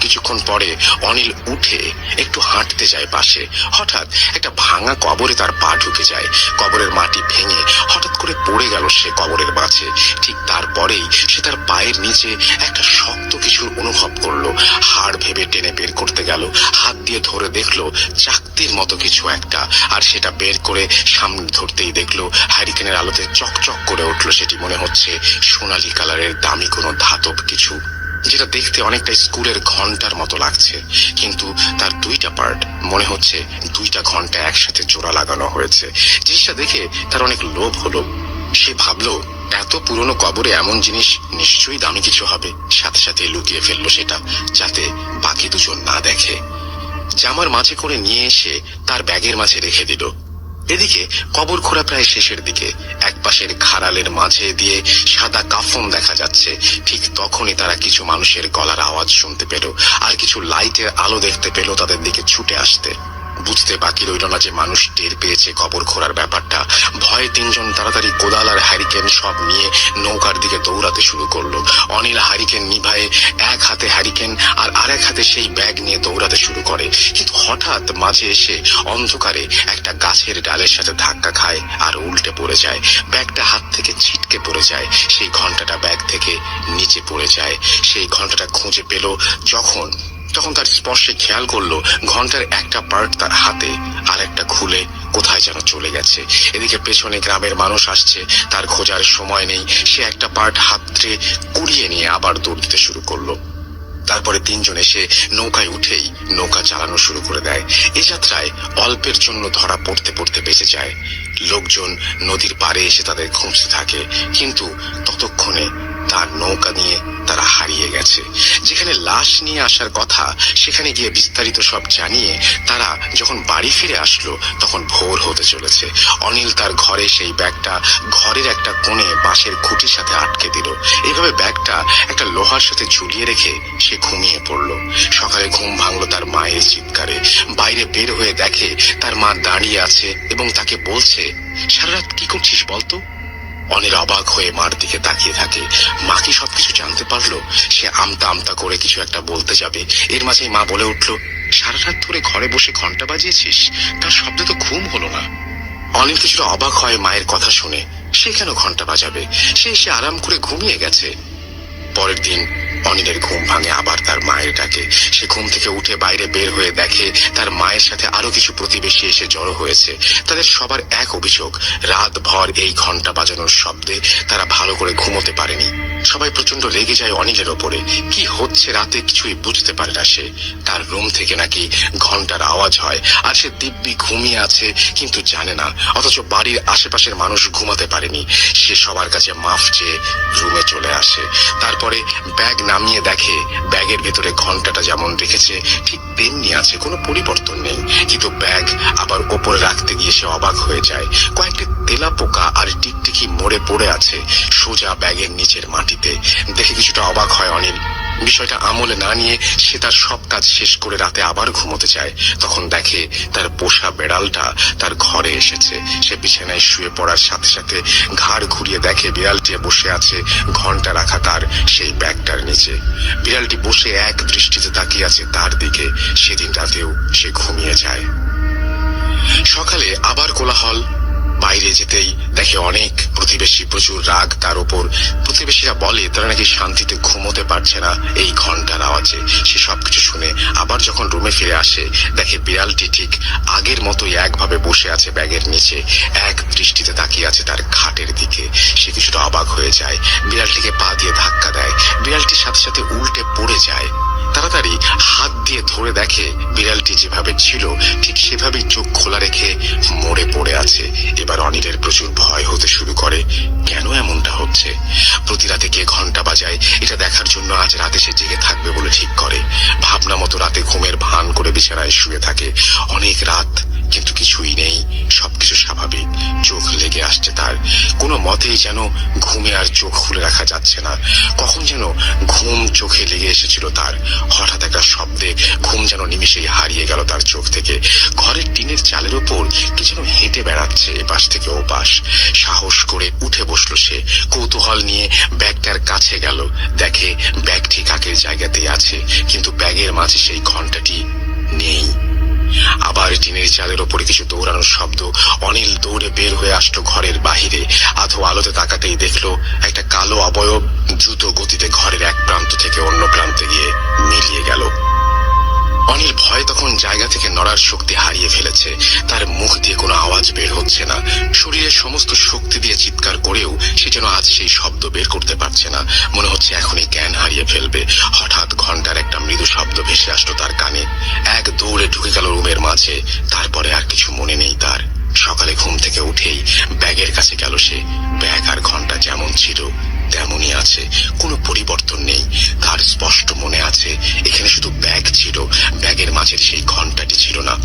Speaker 1: কিছুক্ষণ পরে অনিল উঠে একটু হাঁটতে যায় পাশে। হঠাৎ একটা ভাঙা কবরে তার পা ঢুকে যায়। কবরের মাটি ভেঙে হঠাৎ করে পড়ে গেল সে কবরের মাঝে। ঠিক তারপরেই সে তার পায়ের নিচে একটা শক্ত কিছুর অনুভব করলো। হাড় ভেবে টেনে বের করতে গেল, হাত দিয়ে ধরে দেখলো চাকতির মতো কিছু একটা, আর সেটা বের করে সামনে ধরতেই দেখলো হ্যারিকেনের আলোতে চকচক করে উঠলো। সেটি মনে হচ্ছে সোনালী কালারের দামি কোনো ধাতব কিছু, যেটা দেখতে অনেকটা স্কুলের ঘন্টার মতো লাগছে, কিন্তু তার দুইটা পার্ট মনে হচ্ছে দুইটা ঘন্টা একসাথে জোড়া লাগানো হয়েছে। জিনিসটা দেখে তার অনেক লোভ হলো। সে ভাবলো এত পুরনো কবরে এমন জিনিস নিশ্চয়ই দামি কিছু হবে। সাথে সাথে লুকিয়ে ফেললো সেটা, যাতে বাকি দুজন না দেখে। জামার মাঝে করে নিয়ে এসে তার ব্যাগের মাঝে রেখে দিল। এদিকে কবর খোঁড়া প্রায় শেষের দিকে। এক পাশের খাড়ালের মাঝে দিয়ে সাদা কাফন দেখা যাচ্ছে। ঠিক তখনই তারা কিছু মানুষের গলার আওয়াজ শুনতে পেল, আর কিছু লাইটের আলো দেখতে পেল তাদের দিকে ছুটে আসতে। বুঝতে বাকি রইল না যে মানুষ টের পেয়েছে কবর খোঁড়ার ব্যাপারটা। ভয়ে তিনজন তাড়াতাড়ি কোদাল আর হ্যারিকেন সব নিয়ে নৌকার দিকে দৌড়াতে শুরু করলো। অনিল হ্যারিকেন নিভায়ে এক হাতে হ্যারিকেন আর আরেক হাতে সেই ব্যাগ নিয়ে দৌড়াতে শুরু করে। কিন্তু হঠাৎ মাঝে এসে অন্ধকারে একটা গাছের ডালের সাথে ধাক্কা খায় আর উল্টে পড়ে যায়। ব্যাগটা হাত থেকে ছিটকে পড়ে যায়। সেই ঘন্টাটা ব্যাগ থেকে নিচে পড়ে যায়। সেই ঘন্টাটা খুঁজে পেল তখন তার স্পর্শে খেয়াল করলো ঘন্টার একটা পার্ট তার হাতে, আর একটা খুলে কোথায় যেন চলে গেছে। এদিকে পেছনে গ্রামের মানুষ আসছে, তার খোঁজার সময় নেই। সে একটা পার্ট হাতড়ে কুড়িয়ে নিয়ে আবার দৌড় দিতে শুরু করলো। তারপরে তিনজন এসে নৌকায় উঠেই নৌকা চালানো শুরু করে দেয়। এ যাত্রায় অল্পের জন্য ধরা পড়তে পড়তে বেঁচে যায়। লোকজন নদীর পাড়ে এসে তাদের খুঁজতে থাকে, কিন্তু ততক্ষণে তার নৌকা নিয়ে তারা হারিয়ে গেছে। যেখানে লাশ নিয়ে আসার কথা সেখানে গিয়ে বিস্তারিত সব জানিয়ে তারা যখন বাড়ি ফিরে আসলো তখন ভোর হতে চলেছে। অনিল তার ঘরে সেই ব্যাগটা ঘরের একটা কোণে বাঁশের খুঁটির সাথে আটকে দিল। এইভাবে ব্যাগটা একটা লোহার সাথে ঝুলিয়ে রেখে সে ঘুমিয়ে পড়লো। সকালে ঘুম ভাঙলো তার মায়ের চিৎকারে। বাইরে বের হয়ে দেখে তার মা দাঁড়িয়ে আছে এবং তাকে বলছে, সারা রাত কি করছিস বলতো? অনিল অবাক হয়ে মার দিকে তাকিয়ে থাকে। মা কি সবকিছু জানতে পারলো? সে আমতা আমতা করে কিছু একটা বলতে যাবে, এর মাঝেই মা বলে উঠলো, সারা রাত ধরে ঘরে বসে ঘন্টা বাজিয়েছিস, তার শব্দে তো ঘুম হলো না। অনিল কিছুটা অবাক হয় মায়ের কথা শুনে। সে কেন ঘন্টা বাজাবে? সে আরাম করে ঘুমিয়ে গেছে। পরের দিন অনিলের ঘুম ভাঙে আবার তার মায়ের ডাকে। সে ঘুম থেকে উঠে বাইরে বের হয়ে দেখে তার মায়ের সাথে আরো কিছু প্রতিবেশী এসে জড়ো হয়েছে। তাদের সবার এক অভিযোগ, রাত ভর এই ঘন্টা বাজানোর শব্দে তারা ভালো করে ঘুমোতে পারেনি। সবাই প্রচন্ড রেগে যায় অনিলের ওপরে। কি হচ্ছে রাতে কিছুই বুঝতে পারে না সে। তার রুম থেকে নাকি ঘন্টার আওয়াজ হয়, আর সে দিব্যি ঘুমিয়ে আছে কিন্তু জানে না। অথচ বাড়ির আশেপাশের মানুষ ঘুমাতে পারেনি। সে সবার কাছে মাফ চেয়ে রুমে চলে আসে। তারপরে ব্যাগ নামিয়ে দেখে ব্যাগের ভেতরে ঘন্টাটা যেমন রেখেছে ঠিক তেমনি আছে, কোনো পরিবর্তন নেই। কিন্তু ব্যাগ আবার ওপরে রাখতে গিয়ে সে অবাক হয়ে যায়। কয়েকটি তেলা পোকা আর টিকটিকি মরে পড়ে আছে সোজা ব্যাগের নিচের মাটিতে। দেখে কিছুটা অবাক হয় অনিল। বিষয়টা আমলে না নিয়ে সে তার সব কাজ শেষ করে রাতে আবার ঘুমোতে যায়। তখন দেখে তার পোষা বেড়ালটা তার ঘরে এসেছে। সে বিছানায় শুয়ে পড়ার সাথে সাথে ঘাড় ঘুরিয়ে দেখে বিড়ালটি বসে আছে ঘন্টা রাখা তার সেই ব্যাগটার নিচে। বিড়ালটি বসে এক দৃষ্টিতে তাকিয়ে আছে তার দিকে। সেদিন রাতেও সে ঘুমিয়ে যায়। সকালে আবার কোলাহল। বাইরে যেতেই দেখে অনেক প্রতিবেশী, প্রচুর রাগ তার উপর। প্রতিবেশীরা বলে তারা নাকি শান্তিতে ঘুমোতে পারছে না এই ঘন্টার আওয়াজে। সে সবকিছু শুনে আবার যখন রুমে ফিরে আসে দেখে বিড়ালটি ঠিক আগের মতোই একভাবে বসে আছে ব্যাগের নিচে, এক দৃষ্টিতে তাকিয়ে আছে তার খাটের দিকে। সে কিছুটা অবাক হয়ে যায়। বিড়ালটিকে পা দিয়ে ধাক্কা দেয়। বিড়ালটির সাথে সাথে উল্টে পড়ে যায়। তাড়াতাড়ি হাত দিয়ে ধরে দেখে বিড়ালটি যেভাবে ছিল ঠিক সেভাবেই চোখ খোলা রেখে মরে পড়ে আছে। এবার অনিলের প্রচুর ভয় হতে শুরু করে। কেন এমনটা হচ্ছে? প্রতি রাতে কে ঘন্টা বাজায় এটা দেখার জন্য আজ রাতে সে জেগে থাকবে বলে ঠিক করে। ভাবনা মতো রাতে ঘুমের ভান করে বিছানায় শুয়ে থাকে। অনেক রাত, কিন্তু কিছুই নেই, সবকিছু স্বাভাবিক। চোখ লেগে আসছে তার, কোনো মতেই যেন ঘুমে আর চোখ খুলে রাখা যাচ্ছে না। কখন যেন ঘুম চোখে লেগে এসেছিল তার। হঠাৎ একটা শব্দে ঘুম যেন নিমিষেই হারিয়ে গেল তার চোখ থেকে। ঘরের টিনের চালের ওপর কি যেন হেঁটে বেড়াচ্ছে এপাশ থেকে ওপাশ। সাহস করে উঠে বসলো সে। কৌতূহল নিয়ে ব্যাগটার কাছে গেল। দেখে ব্যাগ ঠিক আগের জায়গাতেই আছে, কিন্তু ব্যাগের মাঝে সেই ঘন্টাটি নেই। আবার টিনের চালের ওপরে কিছু দৌড়ানোর শব্দ। অনিল দৌড়ে বের হয়ে আসলো ঘরের বাহিরে। আধো আলোতে তাকাতেই দেখলো একটা কালো অবয়ব দ্রুত গতিতে ঘরের এক প্রান্ত থেকে অন্য প্রান্তে গিয়ে মিলিয়ে গেল। অনিল ভয়ে তখন জায়গা থেকে নড়ার শক্তি হারিয়ে ফেলেছে। তার মুখ দিয়ে কোনো আওয়াজ বের হচ্ছে না। শরীরের সমস্ত শক্তি দিয়ে চিৎকার করেও সে যেন আজ সেই শব্দ বের করতে পারছে না। মনে হচ্ছে এখনই জ্ঞান হারিয়ে ফেলবে। হঠাৎ ঘন্টার একটা মৃদু শব্দ ভেসে আসলো তার কানে। এক দৌড়ে ঢুকে গেল রুমের মাঝে। তারপরে আর কিছু মনে নেই তার। সকালে ঘুম থেকে উঠেই ব্যাগের কাছে গেল সে। ব্যাগ আর ঘন্টা যেমন ছিল তেমনই আছে, কোনো পরিবর্তন নেই। তার স্পষ্ট মনে আছে এখানে শুধু ব্যাগ ছিল, ব্যাগের মাঝের সেই ঘন্টাটি ছিল না।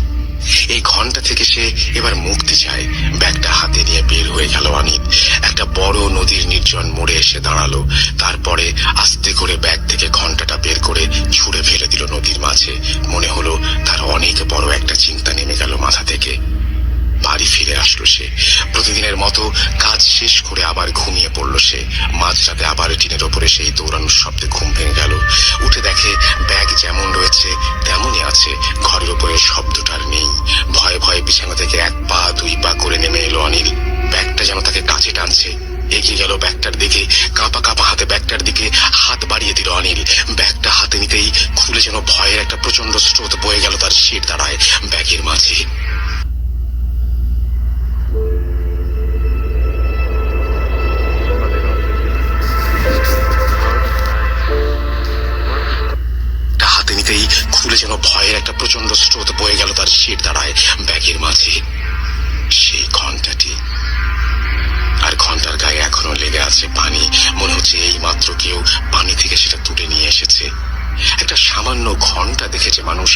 Speaker 1: এই ঘন্টা থেকে সে এবার মুক্তি চায়। ব্যাগটা হাতে নিয়ে বের হয়ে গেল অনিল। একটা বড় নদীর নির্জন মোড়ে এসে দাঁড়ালো। তারপরে আস্তে করে ব্যাগ থেকে ঘন্টাটা বের করে ছুঁড়ে ফেলে দিল নদীর মাঝে। মনে হলো তার অনেক বড় একটা চিন্তা নেমে গেল মাথা থেকে। বাড়ি ফিরে আসলো সে। প্রতিদিনের মতো কাজ শেষ করে আবার ঘুমিয়ে পড়লো সে। মাঝরাতে আবার টিনের ওপরে সেই দৌড়ানোর শব্দে ঘুম ভেঙে গেল। উঠে দেখে ব্যাগ যেমন রয়েছে তেমনই আছে, ঘরের ওপরে শব্দটার নেই। ভয়ে ভয়ে বিছানা থেকে এক পা দুই পা করে নেমে এলো অনিল। ব্যাগটা যেন তাকে কাছে টানছে। এগিয়ে গেল ব্যাগটার দিকে। কাঁপা কাঁপা হাতে ব্যাগটার দিকে হাত বাড়িয়ে দিল অনিল। ব্যাগটা হাতে নিতেই খুলে যেন ভয়ের একটা প্রচন্ড স্রোত বয়ে গেল তার শির দাঁড়ায় ব্যাগের মাঝে। খুলে যেন ভয়ের একটা প্রচন্ড স্রোত বয়ে গেল তার শির দাঁড়ায় ব্যাগের মাঝে। সেই ঘন্টাটি, আর ঘন্টার গায়ে এখনো লেগে আছে পানি। মনে হচ্ছে এই মাত্র কেউ পানি থেকে সেটা তুলে নিয়ে এসেছে। একটা সামান্য ঘন্টা দেখে যে মানুষ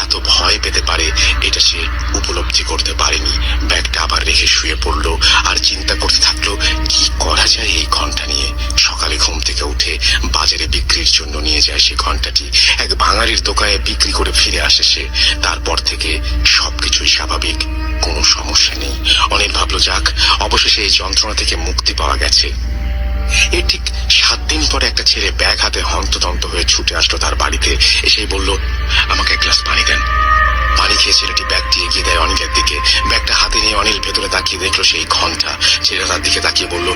Speaker 1: এত ভয় পেতে পারে এটা সে উপলব্ধি করতে পারেনি। ব্যাগটা আবার রেখে শুয়ে পড়লো আর চিন্তা করতে থাকলো কি করা যায় এই ঘন্টা নিয়ে। সকালে ঘুম থেকে উঠে বাজারে বিক্রির জন্য নিয়ে যায় সে ঘন্টাটি। এক ভাঙারির দোকানে বিক্রি করে ফিরে আসে সে। তারপর থেকে সবকিছুই স্বাভাবিক, কোনো সমস্যা নেই। অনিল ভাবলো যাক, অবশেষে এই যন্ত্রণা থেকে মুক্তি পাওয়া গেছে। এর ঠিক 7 দিন পরে একটা ছেলে ব্যাগ হাতে হন্তদন্ত হয়ে ছুটে আসলো তার বাড়িতে। এসেই বলল, আমাকে এক গ্লাস পানি দেন। পানি খেয়ে ছেলেটি ব্যাগটি এগিয়ে দেয় অনিলের দিকে। ব্যাগটা হাতে নিয়ে অনিল ভেতরে তাকিয়ে দেখলো সেই ঘন্টা। ছেলেটা তার দিকে তাকিয়ে বলল,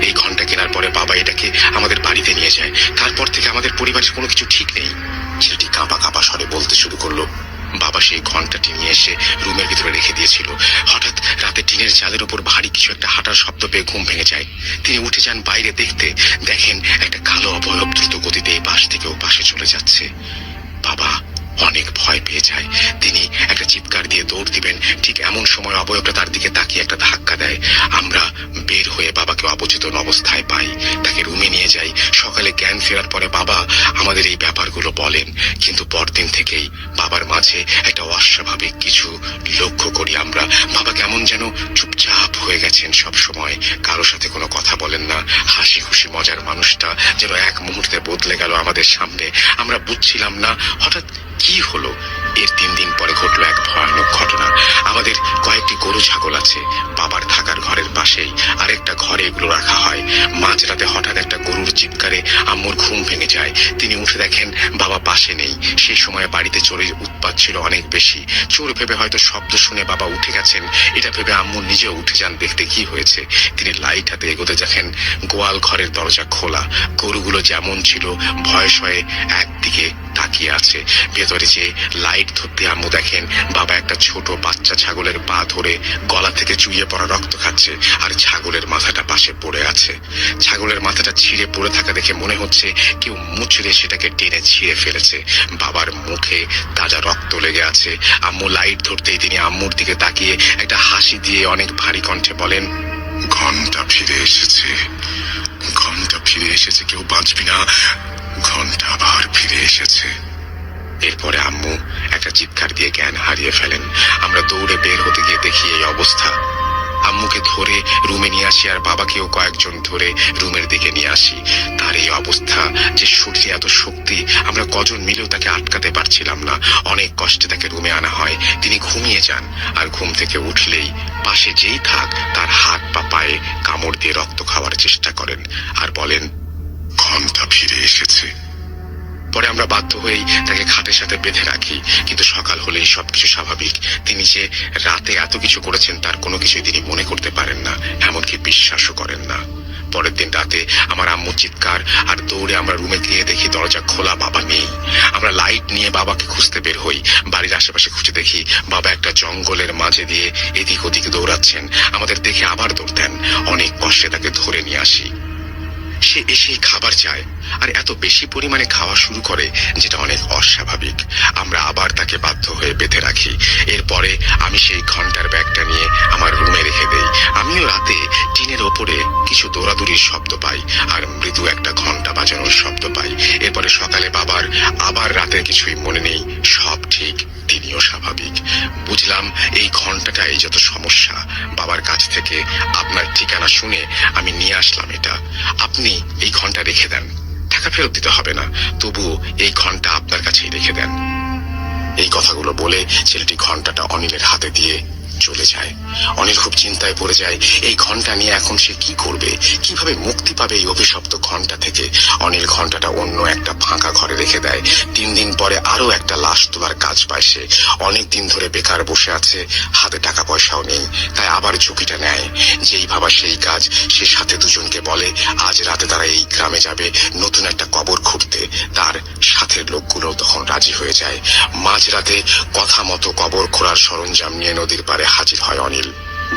Speaker 1: এই ঘন্টা কেনার পরে বাবা এটাকে আমাদের বাড়িতে নিয়ে যায়। তারপর থেকে আমাদের পরিবারের কোনো কিছু ঠিক নেই। ছেলেটি কাঁপা কাঁপা স্বরে বলতে শুরু করলো, বাবা সেই ঘন্টাটি নিয়ে এসে রুমের ভিতরে রেখে দিয়েছিল। হঠাৎ রাতে টিনের চালের উপর ভারী কিছু একটা হাঁটার শব্দ পেয়ে ঘুম ভেঙে যায়। তিনি উঠে যান বাইরে দেখতে। দেখেন একটা কালো অবয়ব দ্রুত গতিতে এই পাশ থেকে ও পাশে চলে যাচ্ছে। বাবা অনেক ভয় পেয়ে যায়। তিনি একটা চিৎকার দিয়ে দৌড় দিবেন, ঠিক এমন সময় অবয়বটা তার দিকে তাকিয়ে একটা ধাক্কা দেয়। আমরা বের হয়ে বাবাকে অবচেতন অবস্থায় পাই। তাকে রুমে নিয়ে যাই। সকালে জ্ঞান ফেরার পরে বাবা আমাদের এই ব্যাপারগুলো বলেন, কিন্তু পরদিন থেকেই বাবার মাঝে একটা অস্বাভাবিক কিছু লক্ষ্য করি আমরা। বাবা কেমন যেন চুপচাপ হয়ে গেছেন সব সময়, কারো সাথে কোনো কথা বলেন না। হাসি খুশি মজার মানুষটা যেন এক মুহূর্তে বদলে গেল আমাদের সামনে। আমরা বুঝছিলাম না হঠাৎ কি হলো। এর 3 দিন পরে ঘটলো এক ভয়ানক ঘটনা। আমাদের কয়েকটি গরু ছাগল আছে। বাবার থাকার ঘরের পাশেই আরেকটা ঘরে এগুলো রাখা হয়। মাঝরাতে হঠাৎ একটা গরুর চিৎকারে আম্মুর ঘুম ভেঙে যায়। তিনি উঠে দেখেন বাবা পাশে নেই। সেই সময় বাড়িতে চোরের উৎপাত ছিল অনেক বেশি। চোর ভেবে হয়তো শব্দ শুনে বাবা উঠে গেছেন, এটা ভেবে আম্মু নিজেও উঠে যান দেখতে কি হয়েছে। তিনি লাইট হাতে এগোতে দেখেন গোয়াল ঘরের দরজা খোলা। গরুগুলো যেমন ছিল ভয়ে শয়ে একদিকে তাকিয়ে আছে। ভেতরে যে লাইট ধরতে আম্মু দেখেন বাবা একটা ছোট বাচ্চা ছাগলের পা ধরে গলা থেকে চুইয়ে পড়া রক্ত খাচ্ছে। আর ছাগলের মাথাটা পাশে পড়ে আছে। ছাগলের মাথাটা ছিঁড়ে পড়ে থাকা দেখে মনে হচ্ছে কেউ মুচড়ে সেটাকে টেনে ছিঁড়ে ফেলেছে। বাবার মুখে তাজা রক্ত লেগে আছে। আম্মু লাইট ধরতেই তিনি আম্মুর দিকে তাকিয়ে একটা হাসি দিয়ে অনেক ভারী কণ্ঠে বলেন, ঘন্টা ফিরে এসেছে, ঘন্টা ফিরে এসেছে, কেউ বাঁচবি না, ঘন্টা আবার ফিরে এসেছে। এরপরে আম্মু একটা চিৎকার দিয়ে জ্ঞান হারিয়ে ফেলেন। আমরা দৌড়ে বের হতে গিয়ে দেখি এই অবস্থা। আম্মুকে ধরে রুমে নিয়ে আসি আর বাবাকেও কয়েকজন ধরে রুমের দিকে নিয়ে আসি। তার এই অবস্থা, যে শরীরে এত শক্তি, আমরা কজন মিলেও তাকে আটকাতে পারছিলাম না। অনেক কষ্টে তাকে রুমে আনা হয়। তিনি ঘুমিয়ে যান আর ঘুম থেকে উঠলেই পাশে যেই থাক তার হাত বা পায়ে কামড় দিয়ে রক্ত খাওয়ার চেষ্টা করেন আর বলেন, ঘন্টা ফিরে এসেছে। পরে আমরা বাধ্য হয়েই তাকে খাটের সাথে বেঁধে রাখি, কিন্তু সকাল হলেই সবকিছু স্বাভাবিক। তিনি যে রাতে এত কিছু করেছেন তার কোনো কিছুই তিনি মনে করতে পারেন না, এমনকি বিশ্বাসও করেন না। পরের দিন রাতে আমার আম্মুর চিৎকার আর দৌড়ে আমরা রুমে গিয়ে দেখি দরজা খোলা, বাবা নেই। আমরা লাইট নিয়ে বাবাকে খুঁজতে বের হই। বাড়ির আশেপাশে খুঁজে দেখি বাবা একটা জঙ্গলের মাঝে দিয়ে এদিক ওদিক দৌড়াচ্ছেন। আমাদের দেখে আবার দৌড় দেন। অনেক কষ্টে তাকে ধরে নিয়ে আসি। সে এসেই খাবার চায় আর এত বেশি পরিমাণে খাওয়া শুরু করে, যেটা অনেক অস্বাভাবিক। আমরা আবার তাকে বাধ্য হয়ে বেঁধে রাখি। এরপরে আমি সেই ঘন্টার ব্যাগটা নিয়ে আমার রুমে রেখে দেই। আমিও রাতে টিনের ওপরে কিছু দৌড়াদৌড়ির শব্দ পাই আর মৃদু একটা ঘন্টা বাজানোর শব্দ পাই। এরপরে সকালে বাবার আবার রাতে কিছুই মনে নেই, সব ঠিক, তিনিও স্বাভাবিক। বুঝলাম এই ঘন্টাটাই যত সমস্যা। বাবার কাছ থেকে আপনার ঠিকানা শুনে আমি নিয়ে আসলাম এটা। আপনি এই ঘন্টা রেখে দেন, টাকা ফেরত দিতে হবে না, তবুও এই ঘন্টা আপনার কাছেই রেখে দেন। এই কথাগুলো বলে ছেলেটি ঘন্টাটা অনিলের হাতে দিয়ে চলে যায়। অনিল খুব চিন্তায় পড়ে যায়, এই ঘন্টা নিয়ে এখন সে কি করবে, কিভাবে মুক্তি পাবে এই অভিশপ্ত ঘন্টা থেকে। অনিল ঘন্টাটা অন্য একটা ফাঁকা ঘরে রেখে দেয়। 3 দিন পরে আরো একটা লাশ তোলার কাজ পায় সে। অনেক দিন ধরে বেকার বসে আছে, হাতে টাকা পয়সাও নেই, তাই আবার ঝুঁকিটা নেয়। যেই ভাবা সেই কাজ। সে সাথে দুজনকে বলে আজ রাতে তারা এই গ্রামে যাবে নতুন একটা কবর খুঁড়তে। তার সাথের লোকগুলো তখন রাজি হয়ে যায়। মাঝরাতে কথা মতো কবর খোঁড়ার সরঞ্জাম নিয়ে নদীর পাড়ে হাজির হয় অনিল।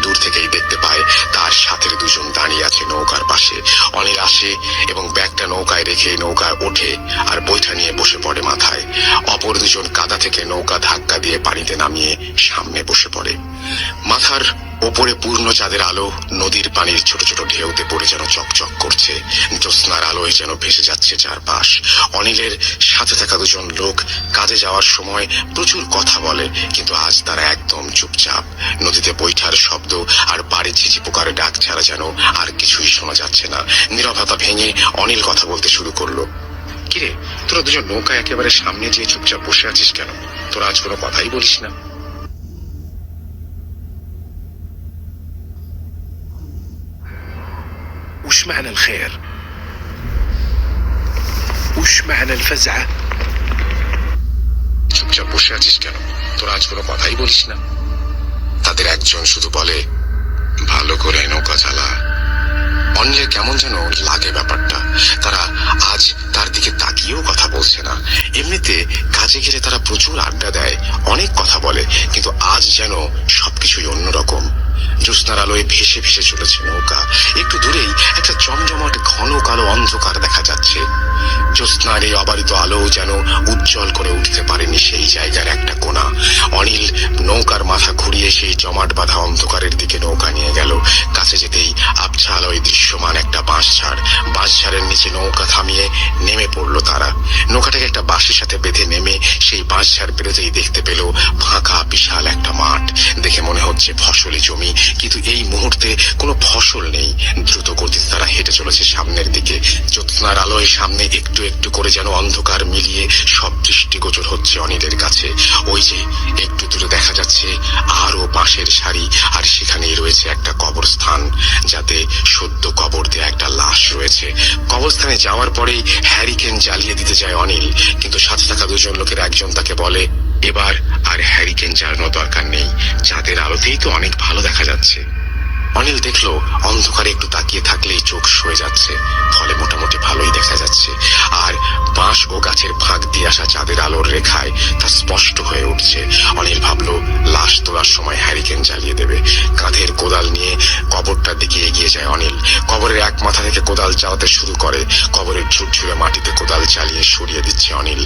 Speaker 1: দূর থেকেই দেখতে পায় তার সাথের দুজন দাঁড়িয়ে আছে নৌকার পাশে। অনিল আসে এবং ব্যাগটা নৌকায় রেখে নৌকায় ওঠে আর বৈঠা নিয়ে বসে পড়ে মাথায়। অপর দুজন কাদা থেকে নৌকা ধাক্কা দিয়ে পানিতে নামিয়ে সামনে বসে পড়ে। মাথার ওপরে পূর্ণ চাঁদের আলো নদীর পানির ছোট ছোট ঢেউতে পড়ে যেন চকচক করছে। জ্যোৎস্নার আলোয় যেন ভেসে যাচ্ছে চারপাশ। অনিলের সাথে থাকা দুজন লোক কাজে যাওয়ার সময় প্রচুর কথা বলে, কিন্তু আজ তারা একদম চুপচাপ। নদীতে বৈঠার শব্দ আর বাড়ির ঝিঝি পোকার ডাক ছাড়া যেন আর কিছুই শোনা যাচ্ছে না। নীরবতা ভেঙে অনিল কথা বলতে শুরু করলো। কিরে, তোরা দুজন নৌকায় একেবারে সামনে যেয়ে চুপচাপ বসে আছিস কেন? তোরা আজ কোনো কথাই বলিস না?
Speaker 3: وش معنى الخير؟ وش معنى الفزعة؟
Speaker 1: চুপচাপ বসে আছিস কেন? তোরা আজ কোনো কথাই বলিস না? তাদের একজন শুধু বলে, ভালো করে নৌকা চালা। অনিলের কেমন যেন লাগে ব্যাপারটা। তারা আজ তার দিকে তাকিয়েও কথা বলছে না। এমনিতে কাজে গেলে তারা প্রচুর আড্ডা দেয়, অনেক কথা বলে, কিন্তু আজ যেন সবকিছুই অন্যরকম। জ্যোৎস্নার আলোয় ভেসে ভেসে চলেছে নৌকা। একটু দূরেই একটা জমজমাট ঘন কালো অন্ধকার দেখা যাচ্ছে। জ্যোৎস্নার এই অবারিত আলো যেন উজ্জ্বল করে উঠতে পারেনি সেই জায়গার একটা কোণা। অনিল নৌকার মাথা ঘুরিয়ে সেই জমাট বাঁধা অন্ধকারের দিকে নৌকা নিয়ে গেল। কাছে যেতেই আবছা আলোয় দৃশ্যমান একটা বাঁশঝাড়ের নিচে নৌকা থামিয়ে নেমে পড়লো তারা। নৌকাটাকে একটা বাঁশের সাথে বেঁধে নেমে সেই বাঁশঝাড় পেরোতেই দেখতে পেল ফাঁকা বিশাল একটা মাঠ। দেখে মনে হচ্ছে ফসলি জমি, কিন্তু এই মুহূর্তে কোনো ফসল নেই। দ্রুত গতিতে তারা হেঁটে চলেছে সামনের দিকে। জ্যোৎস্নার আলোয় সামনে একটু একটু করে যেন অন্ধকার মিলিয়ে সব দৃষ্টিগোচর হচ্ছে অনিলের কাছে। ওই যে একটু দূরে দেখা যাচ্ছে আরো বাঁশের সারি, আর সেখানেই রয়েছে একটা কবরস্থান, যাতে সদ্য কবর দেয়া একটা লাশ রয়েছে। কবরস্থানে যাওয়ার পরেই হ্যারিকেন জ্বালিয়ে দিতে যায় অনিল, কিন্তু সাথে থাকা দুজন লোকের একজন তাকে বলে, এবার আর হ্যারিকেন জ্বালানোর দরকার নেই, চাঁদের আলোতেই তো অনেক ভালো দেখা যাচ্ছে। অনিল দেখলো অন্ধকারে একটু তাকিয়ে থাকলেই চোখ সয়ে যাচ্ছে, ফলে মোটামুটি ভালোই দেখা যাচ্ছে। আর বাঁশ ও গাছের ফাঁক দিয়ে আসা চাঁদের আলোর রেখায় তা স্পষ্ট হয়ে উঠছে। অনিল ভাবলো লাশ তোলার সময় হ্যারিকেন জ্বালিয়ে দেবে। কাঁধের কোদাল কোদাল নিয়ে কবরটার দিকে এগিয়ে যায় অনিল। কবরের এক মাথা থেকে কোদাল চালাতে শুরু করে। কবরের ঝুরঝুরে মাটিতে কোদাল চালিয়ে সরিয়ে দিচ্ছে অনিল।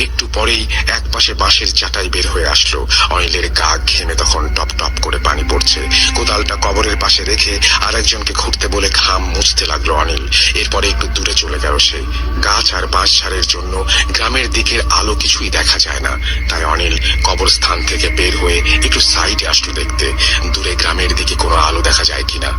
Speaker 1: একটু পরেই এক পাশে বাঁশের চাটাই বের হয়ে আসলো। অনিলের গা ঘেমে তখন টপ টপ করে পানি পড়ছে। কোদালটা কবরের পাশে রেখে আরেকজনকে ঘুরতে বলে ঘাম মুছতে লাগলো অনিল। এরপরে একটু দূরে চলে গেল সে। গাছ আর বাঁশঝাড়ের জন্য গ্রামের দিকের আলো কিছুই দেখা যায় না। তাই অনিল কবরস্থান থেকে বের হয়ে একটু সাইডে আসলো দেখতে দূরে গ্রামের দিকে কোনো আলো দেখা যায় কিনা।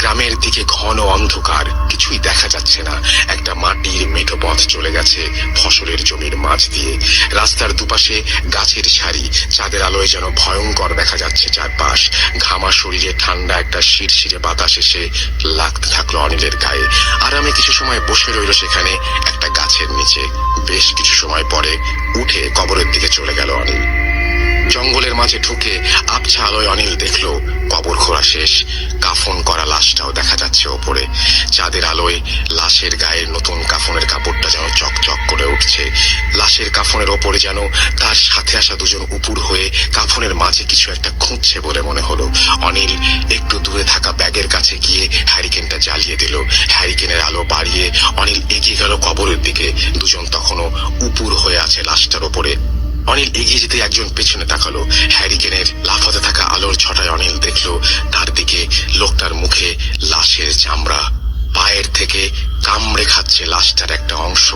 Speaker 1: গ্রামের দিকে ঘন অন্ধকার, কিছুই দেখা যাচ্ছে না। একটা মাটির মেঠো পথ চলে গেছে ফসলের জমির মাঝ দিয়ে। রাস্তার দুপাশে গাছের সারি, চাঁদের আলোয় যেন ভয়ঙ্কর দেখা যাচ্ছে চারপাশ। ঘামা শরীরে ঠান্ডা একটা শিরশিরে বাতাস এসে লাগতে থাকলো অনিলের গায়ে। আরামে কিছু সময় বসে রইল সেখানে একটা গাছের নিচে। বেশ কিছু সময় পরে উঠে কবরের দিকে চলে গেল অনিল। জঙ্গলের মাঝে ঢুকে আবছা আলোয় অনিল দেখলো কবর খোঁড়া শেষ। কাফন করা লাশটাও দেখা যাচ্ছে ওপরে। চাঁদের আলোয় লাশের গায়ের নতুন কাফনের কাপড়টা যেন চকচক করে উঠছে। লাশের কাফনের ওপরে যেন তার সাথে আসা দুজন উপুর হয়ে কাফনের মাঝে কিছু একটা খুঁজছে বলে মনে হলো। অনিল একটু দূরে থাকা ব্যাগের কাছে গিয়ে হ্যারিকেনটা জ্বালিয়ে দিল। হ্যারিকেনের আলো বাড়িয়ে অনিল এগিয়ে গেল কবরের দিকে। দুজন তখনও উপুর হয়ে আছে লাশটার ওপরে। অনিল এগিয়ে যেতে একজন পেছনে তাকালো। হ্যারিকেনের লাফাতে থাকা আলোর ছটায় অনিল দেখলো তার দিকে লোকটার মুখে লাশের চামড়া। পায়ের থেকে কামড়ে খাচ্ছে লাশটার একটা অংশ।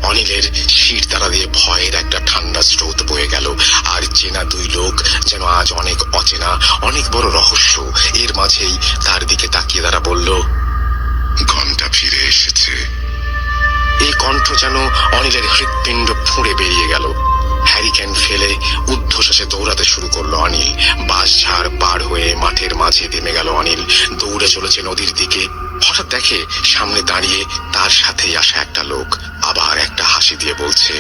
Speaker 1: অনিলের শির দ্বারা দিয়ে ভয়ের একটা ঠান্ডা স্রোত বয়ে গেল। আর চেনা দুই লোক যেন আজ অনেক অচেনা, অনেক বড় রহস্য। এর মাঝেই তার দিকে তাকিয়ে তারা বলল, ঘন্টা ফিরে এসেছে। এই কণ্ঠ যেন অনিলের হৃৎপিণ্ড ফুঁড়ে বেরিয়ে গেল। হ্যারিকেন ফেলে ঊর্ধ্বশ্বাসে দৌড়াতে শুরু করলো অনিল। বাঁশঝাড় পার হয়ে মাঠের মাঝে নেমে গেল অনিল। দৌড়ে চলেছে নদীর দিকে। হঠাৎ দেখে সামনে দাঁড়িয়ে তার সাথেই আসা একটা লোক আবার একটা হাসি দিয়ে বলছে,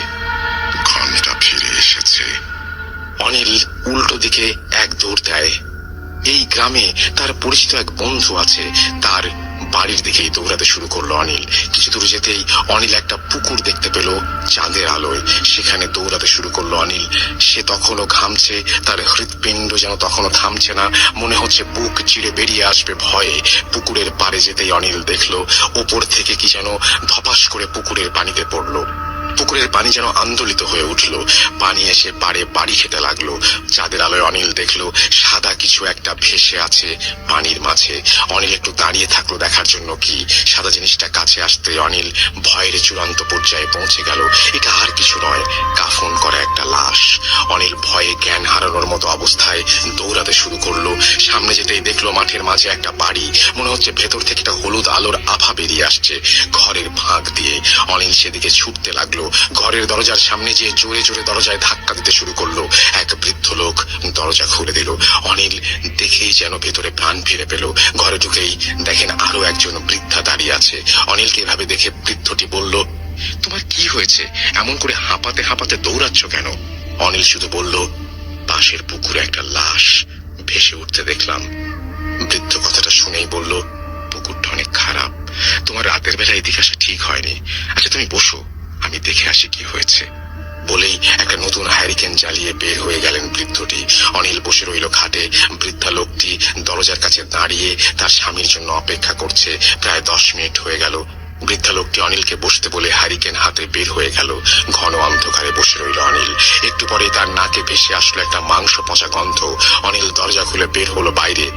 Speaker 1: ঘন্টা ফিরে এসেছে। অনিল উল্টো দিকে এক দৌড় দেয়। এই গ্রামে তার পরিচিত এক বন্ধু আছে, তার বাড়ির দিকেই দৌড়াতে শুরু করলো অনিল। কিছু দূর যেতেই অনিল একটা পুকুর দেখতে পেল চাঁদের আলোয়। সেখানে দৌড়াতে শুরু করলো অনিল। সে তখনও ঘামছে, তার হৃৎপিণ্ড যেন তখনও থামছে না। মনে হচ্ছে বুক চিড়ে বেরিয়ে আসবে ভয়ে। পুকুরের পাড়ে যেতেই অনিল দেখলো ওপর থেকে কি যেন ধপাস করে পুকুরের পানিতে পড়লো। পুকুরের পানি যেন আন্দোলিত হয়ে উঠল। পানি এসে পাড়ে বাড়ি খেতে লাগলো। চাঁদের আলোয় অনিল দেখলো সাদা কিছু একটা ভেসে আছে পানির মাঝে। অনিল একটু দাঁড়িয়ে থাকলো দেখার জন্য কি সাদা জিনিসটা কাছে আসতে অনিল ভয়ের চূড়ান্ত পর্যায়ে পৌঁছে গেল। এটা আর কিছু নয়, কাফন করা একটা লাশ। অনিল ভয়ে জ্ঞান হারানোর মতো অবস্থায় দৌড়াতে শুরু করলো। সামনে যেতেই দেখলো মাঠের মাঝে একটা বাড়ি। মনে হচ্ছে ভেতর থেকে একটা হলুদ আলোর আভা বেরিয়ে আসছে ঘরের ফাঁক দিয়ে। অনিল সেদিকে ছুটতে লাগলো। ঘরের দরজার সামনে যে জোরে জোরে দরজায় ধাক্কা দিতে শুরু করলো। এক বৃদ্ধ লোক দরজা খুলে দিল। অনিল দেখেই যেন ভেতরে প্রাণ ফিরে পেল। ঘরে ঢুকেই দেখেন আরো একজন বৃদ্ধা দাঁড়িয়ে আছে। অনিলকে এভাবে দেখে বৃদ্ধটি বলল, তোমার কি হয়েছে? এমন করে হাঁপাতে হাঁপাতে দৌড়াচ্ছ কেন? অনিল শুধু বলল, পাশের পুকুরে একটা লাশ ভেসে উঠতে দেখলাম। বৃদ্ধ কথাটা শুনেই বলল, পুকুরটা অনেক খারাপ, তোমার রাতের বেলা এদিকে আসা ঠিক হয়নি। আচ্ছা তুমি বসো, আমি দেখে আসি কি হয়েছে। বলেই একটা নতুন হ্যারিকেন জ্বালিয়ে বের হয়ে গেলেন বৃদ্ধটি। অনিল বসে রইল খাটে। বৃদ্ধা লোকটি দরজার কাছে দাঁড়িয়ে তার স্বামীর জন্য অপেক্ষা করছে। প্রায় 10 মিনিট হয়ে গেল। বৃদ্ধা লোকটি অনিলকে বসতে বলে হ্যারিকেন হাতে বের হয়ে গেল। ঘন অন্ধকারে বসে রইল অনিল। একটু পরে তার নাকে ভেসে আসলো একটা মাংস পচা গন্ধ। অনিল দরজা খুলে বের হলো বাইরে।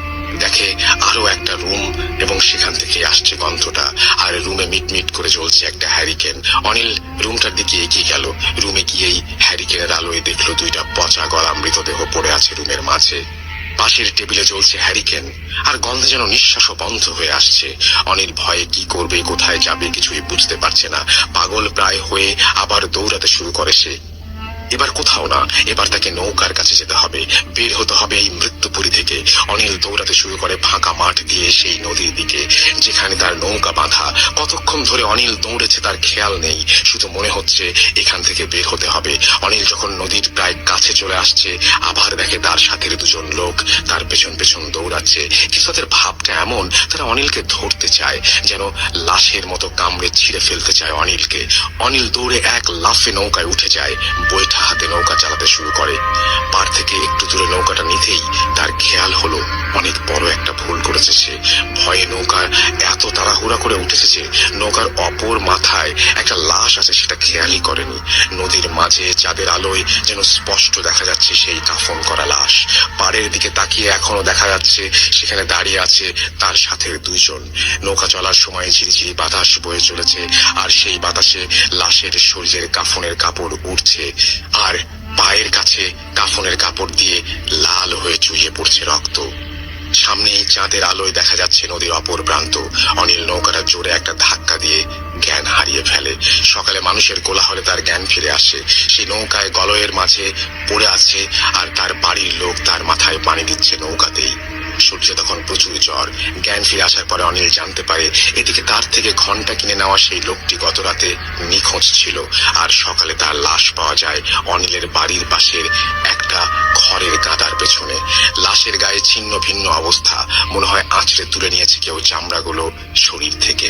Speaker 1: দেখে আরো একটা রুম এবং সেখান থেকে আসছে গন্ধটা। আর রুমে মিটমিট করে জ্বলছে একটা হ্যারিকেন। অনিল রুমটার দিকে এগিয়ে গেল। রুমে গিয়েই হ্যারিকেনের আলোয় দেখলো 2টা পচা গলা মৃতদেহ পড়ে আছে রুমের মাঝে। পাশের টেবিলে জ্বলছে হ্যারিকেন, আর গন্ধে যেন নিঃশ্বাসও বন্ধ হয়ে আসছে। অনিল ভয়ে কি করবে, কোথায় যাবে কিছুই বুঝতে পারছে না। পাগল প্রায় হয়ে আবার দৌড়াতে শুরু করে সে। এবার কোথাও না, এবার তাকে নৌকার কাছে যেতে হবে, বের হতে হবে এই মৃত্যুপুরী থেকে। অনিল দৌড়াতে শুরু করে ফাঁকা মাঠ দিয়ে সেই নদীর দিকে যেখানে তার নৌকা বাঁধা। কতক্ষণ ধরে অনিল দৌড়েছে তার খেয়াল নেই, শুধু মনে হচ্ছে এখান থেকে বের হতে হবে। অনিল যখন নদীর প্রায় কাছে চলে আসছে, আবার দেখে তার সাথে 2জন লোক তার পেছন পেছন দৌড়াচ্ছে। কিন্তু তাদের ভাবটা এমন, তারা অনিলকে ধরতে চায়, যেন লাশের মতো কামড়ে ছিঁড়ে ফেলতে চায় অনিলকে। অনিল দৌড়ে এক লাফে নৌকায় উঠে যায়। বৈঠা হাতে নৌকা চালাতে শুরু করে। পার থেকে একটু দূরে নৌকাটা নিতেই তার খেয়াল হলো অনেক বড় তাড়াহুড়া করে উঠেছে যে নৌকার অপর মাথায় একটা লাশ আছে সেটা খেয়ালই করেনি। নদীর মাঝে চাঁদের আলোয় যেন স্পষ্ট দেখা যাচ্ছে সেই কাফন করা লাশ। পাড়ের দিকে তাকিয়ে এখনো দেখা যাচ্ছে সেখানে দাঁড়িয়ে আছে তার সাথে দুইজন। নৌকা চলার সময় ঝিরিঝিরি বাতাস বয়ে চলেছে, আর সেই বাতাসে লাশের শরীরের কাফনের কাপড় উড়ছে, আর পায়ের কাছে কাফনের কাপড় দিয়ে লাল হয়ে চুইয়ে পড়ছে রক্ত। সামনেই চাঁদের আলোয় দেখা যাচ্ছে নদীর অপর প্রান্ত। অনিল নৌকাটা জোরে একটা ধাক্কা দিয়ে জ্ঞান হারিয়ে ফেলে। সকালে মানুষের কোলাহলে তার জ্ঞান ফিরে আসে। সেই নৌকায় গলয়ের মাঝে পড়ে আছে, আর তার বাড়ির লোক তার মাথায় পানি দিচ্ছে নৌকাতেই। সূর্য তখন প্রচুর জ্বর। জ্ঞান ফিরে আসার পরে অনিল জানতে পারে এদিকে তার থেকে ঘন্টা কিনে নেওয়া সেই লোকটি গত রাতে নিখোঁজ ছিল, আর সকালে তার লাশ পাওয়া যায় অনিলের বাড়ির পাশের একটা খড়ের গাদার পেছনে। লাশের গায়ে ছিন্ন ভিন্ন অবস্থা, মনে হয় আঁচড়ে তুলে নিয়েছে কেউ চামড়াগুলো শরীর থেকে।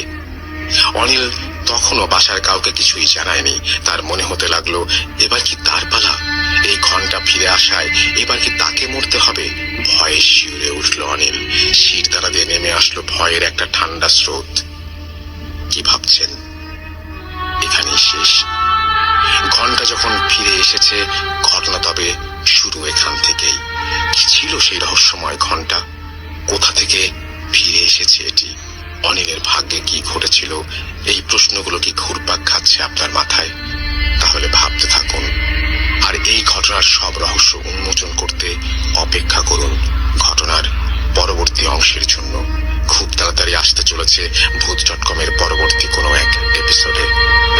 Speaker 1: অনিল তখনও বাসার কাউকে কিছুই জানায়নি। তার মনে হতে লাগলো এবার কি তার পালা? এই ঘন্টা ফিরে আসায় এবার কি তাকে মরতে হবে? ভয়ে শিউরে উঠল অনিল। শির দ্বারা দিয়ে নেমে আসলো ভয়ের একটা ঠান্ডা স্রোত। কি ভাবছেন? এখানেই শেষ? ঘন্টা যখন ফিরে এসেছে, ঘটনা তবে শুরু এখান থেকেই। কি ছিল সেই রহস্যময় ঘন্টা? কোথা থেকে ফিরে এসেছে এটি? অনিলের ভাগ্যে কি ঘটেছিল? এই প্রশ্নগুলো কি ঘুরপাক খাচ্ছে আপনার মাথায়? তাহলে ভাবতে থাকুন, আর এই ঘটনার সব রহস্য উন্মোচন করতে অপেক্ষা করুন ঘটনার পরবর্তী অংশের জন্য। খুব তাড়াতাড়ি আসতে চলেছে ভূত.com-এর পরবর্তী কোনো এক এপিসোডে।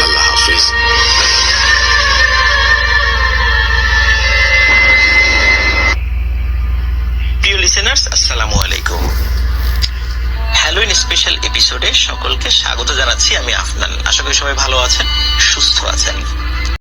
Speaker 1: আল্লাহ হাফিজ।
Speaker 4: প্রিয় লিসেনার্স, আসসালামু আলাইকুম। হ্যালোইন স্পেশাল এপিসোডে সকলকে স্বাগত জানাচ্ছি। আমি আফনান। আশা করি সবাই ভালো আছেন, সুস্থ আছেন।